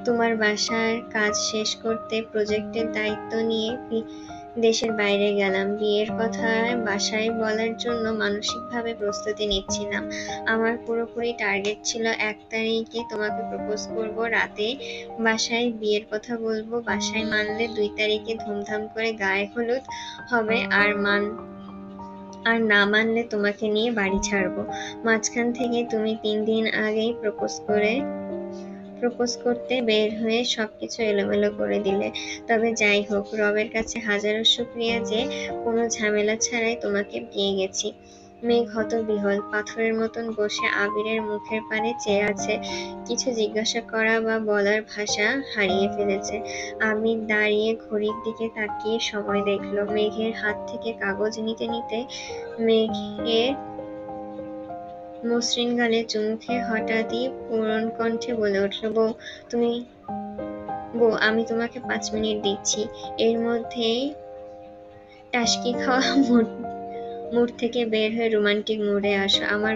তোমার বাসার কাজ শেষ করতে প্রজেক্টের দায়িত্ব নিয়ে দেশের বাইরে গেলাম। বিয়ের কথা বাসায় বলার জন্য মানসিকভাবে প্রস্তুতি নিচ্ছিলাম। আমার পুরোপুরি টার্গেট ছিল 1 তারিখে তোমাকে প্রপোজ করব, রাতে বাসায় বিয়ের কথা বলবো। বাসায় মানলে 2 তারিখে ধুমধাম করে গায়ে হলুদ হবে, আর না মানলে তোমাকে নিয়ে বাড়ি ছাড়বো। মাঝখান থেকে তুমি 3 দিন আগেই প্রপোজ করতে বের হয়ে সবকিছু এলোমেলো করে দিলে। তবে যাই হোক, রবের কাছে হাজারো শুকরিয়া যে কোনো ঝামেলা ছাড়াই তোমাকে পেয়ে গেছি। মেঘ হতবিহ্বল পাথরের মতন বসে আবিরের মুখের পানে চেয়ে আছে। কিছু জিজ্ঞাসা করা বা বলার ভাষা হারিয়ে ফেলেছে। আবির দাঁড়িয়ে ঘড়ির দিকে তাকিয়ে সময় দেখলো। মেঘের হাত থেকে কাগজ নিতে নিতে মেঘের মসৃণ গালে চুমু খেয়ে হঠাৎই পুরন কণ্ঠে বলে উঠল, বউ আমি তোমাকে 5 মিনিট দিচ্ছি। এর মধ্যেই টাসকি খাওয়া মুড থেকে বের হয়ে রোমান্টিক মুডে আসো। আমার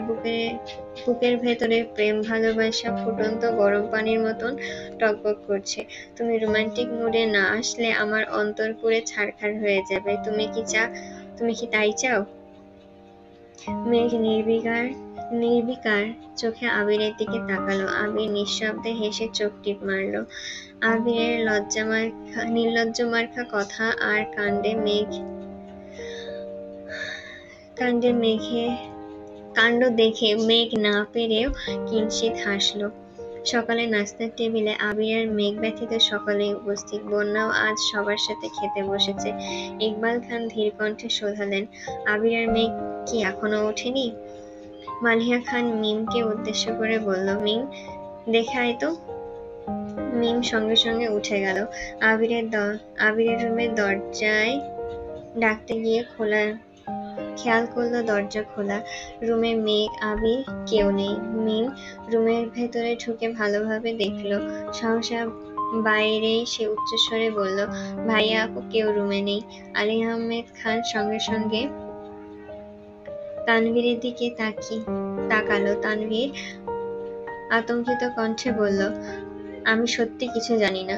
বুকের ভেতরে প্রেম ভালোবাসা ফুটন্ত গরম পানির মতন টকবক করছে। তুমি রোমান্টিক মুডে না আসলে আমার অন্তর পুড়ে ছারখার হয়ে যাবে। তুমি কি তাই চাও? মেঘ নির্বিকার চোখে আবিরের দিকে তাকালো। আবির নিঃশব্দে হেসে চোখ টিপ মারল। আবিরের নির্লজ্জ মার্কা কথা আর কাণ্ড দেখে মেঘ না পেরেও কিঞ্চিৎ হাসল। সকালে নাস্তার টেবিলে আবির আর মেঘ ব্যতীত সকলেই উপস্থিত। বন্যাও আজ সবার সাথে খেতে বসেছে। ইকবাল খান ধীর কণ্ঠে শোধালেন, আবির আর মেঘ কি এখনো ওঠেনি? মালিহা খান মিমকে উদ্দেশ্য করে বলল, মিম দেখে আয় তো। মিম সঙ্গে সঙ্গে উঠে গেল। আবিরের রুমের দরজায় ডাকতে গিয়ে খেয়াল করলো দরজা খোলা। রুমে মেঘ, আবির, কেউ নেই। মিম রুমের ভেতরে ঢুকে ভালোভাবে দেখলো। সহসা বাইরে সে উচ্চস্বরে বলল, ভাইয়া আপু কেউ রুমে নেই। আলী আহমেদ খান সঙ্গে সঙ্গে তানভীরের দিকে তাকালো। তানভীর আতঙ্কিত কণ্ঠে বলল, আমি সত্যি কিছু জানি না।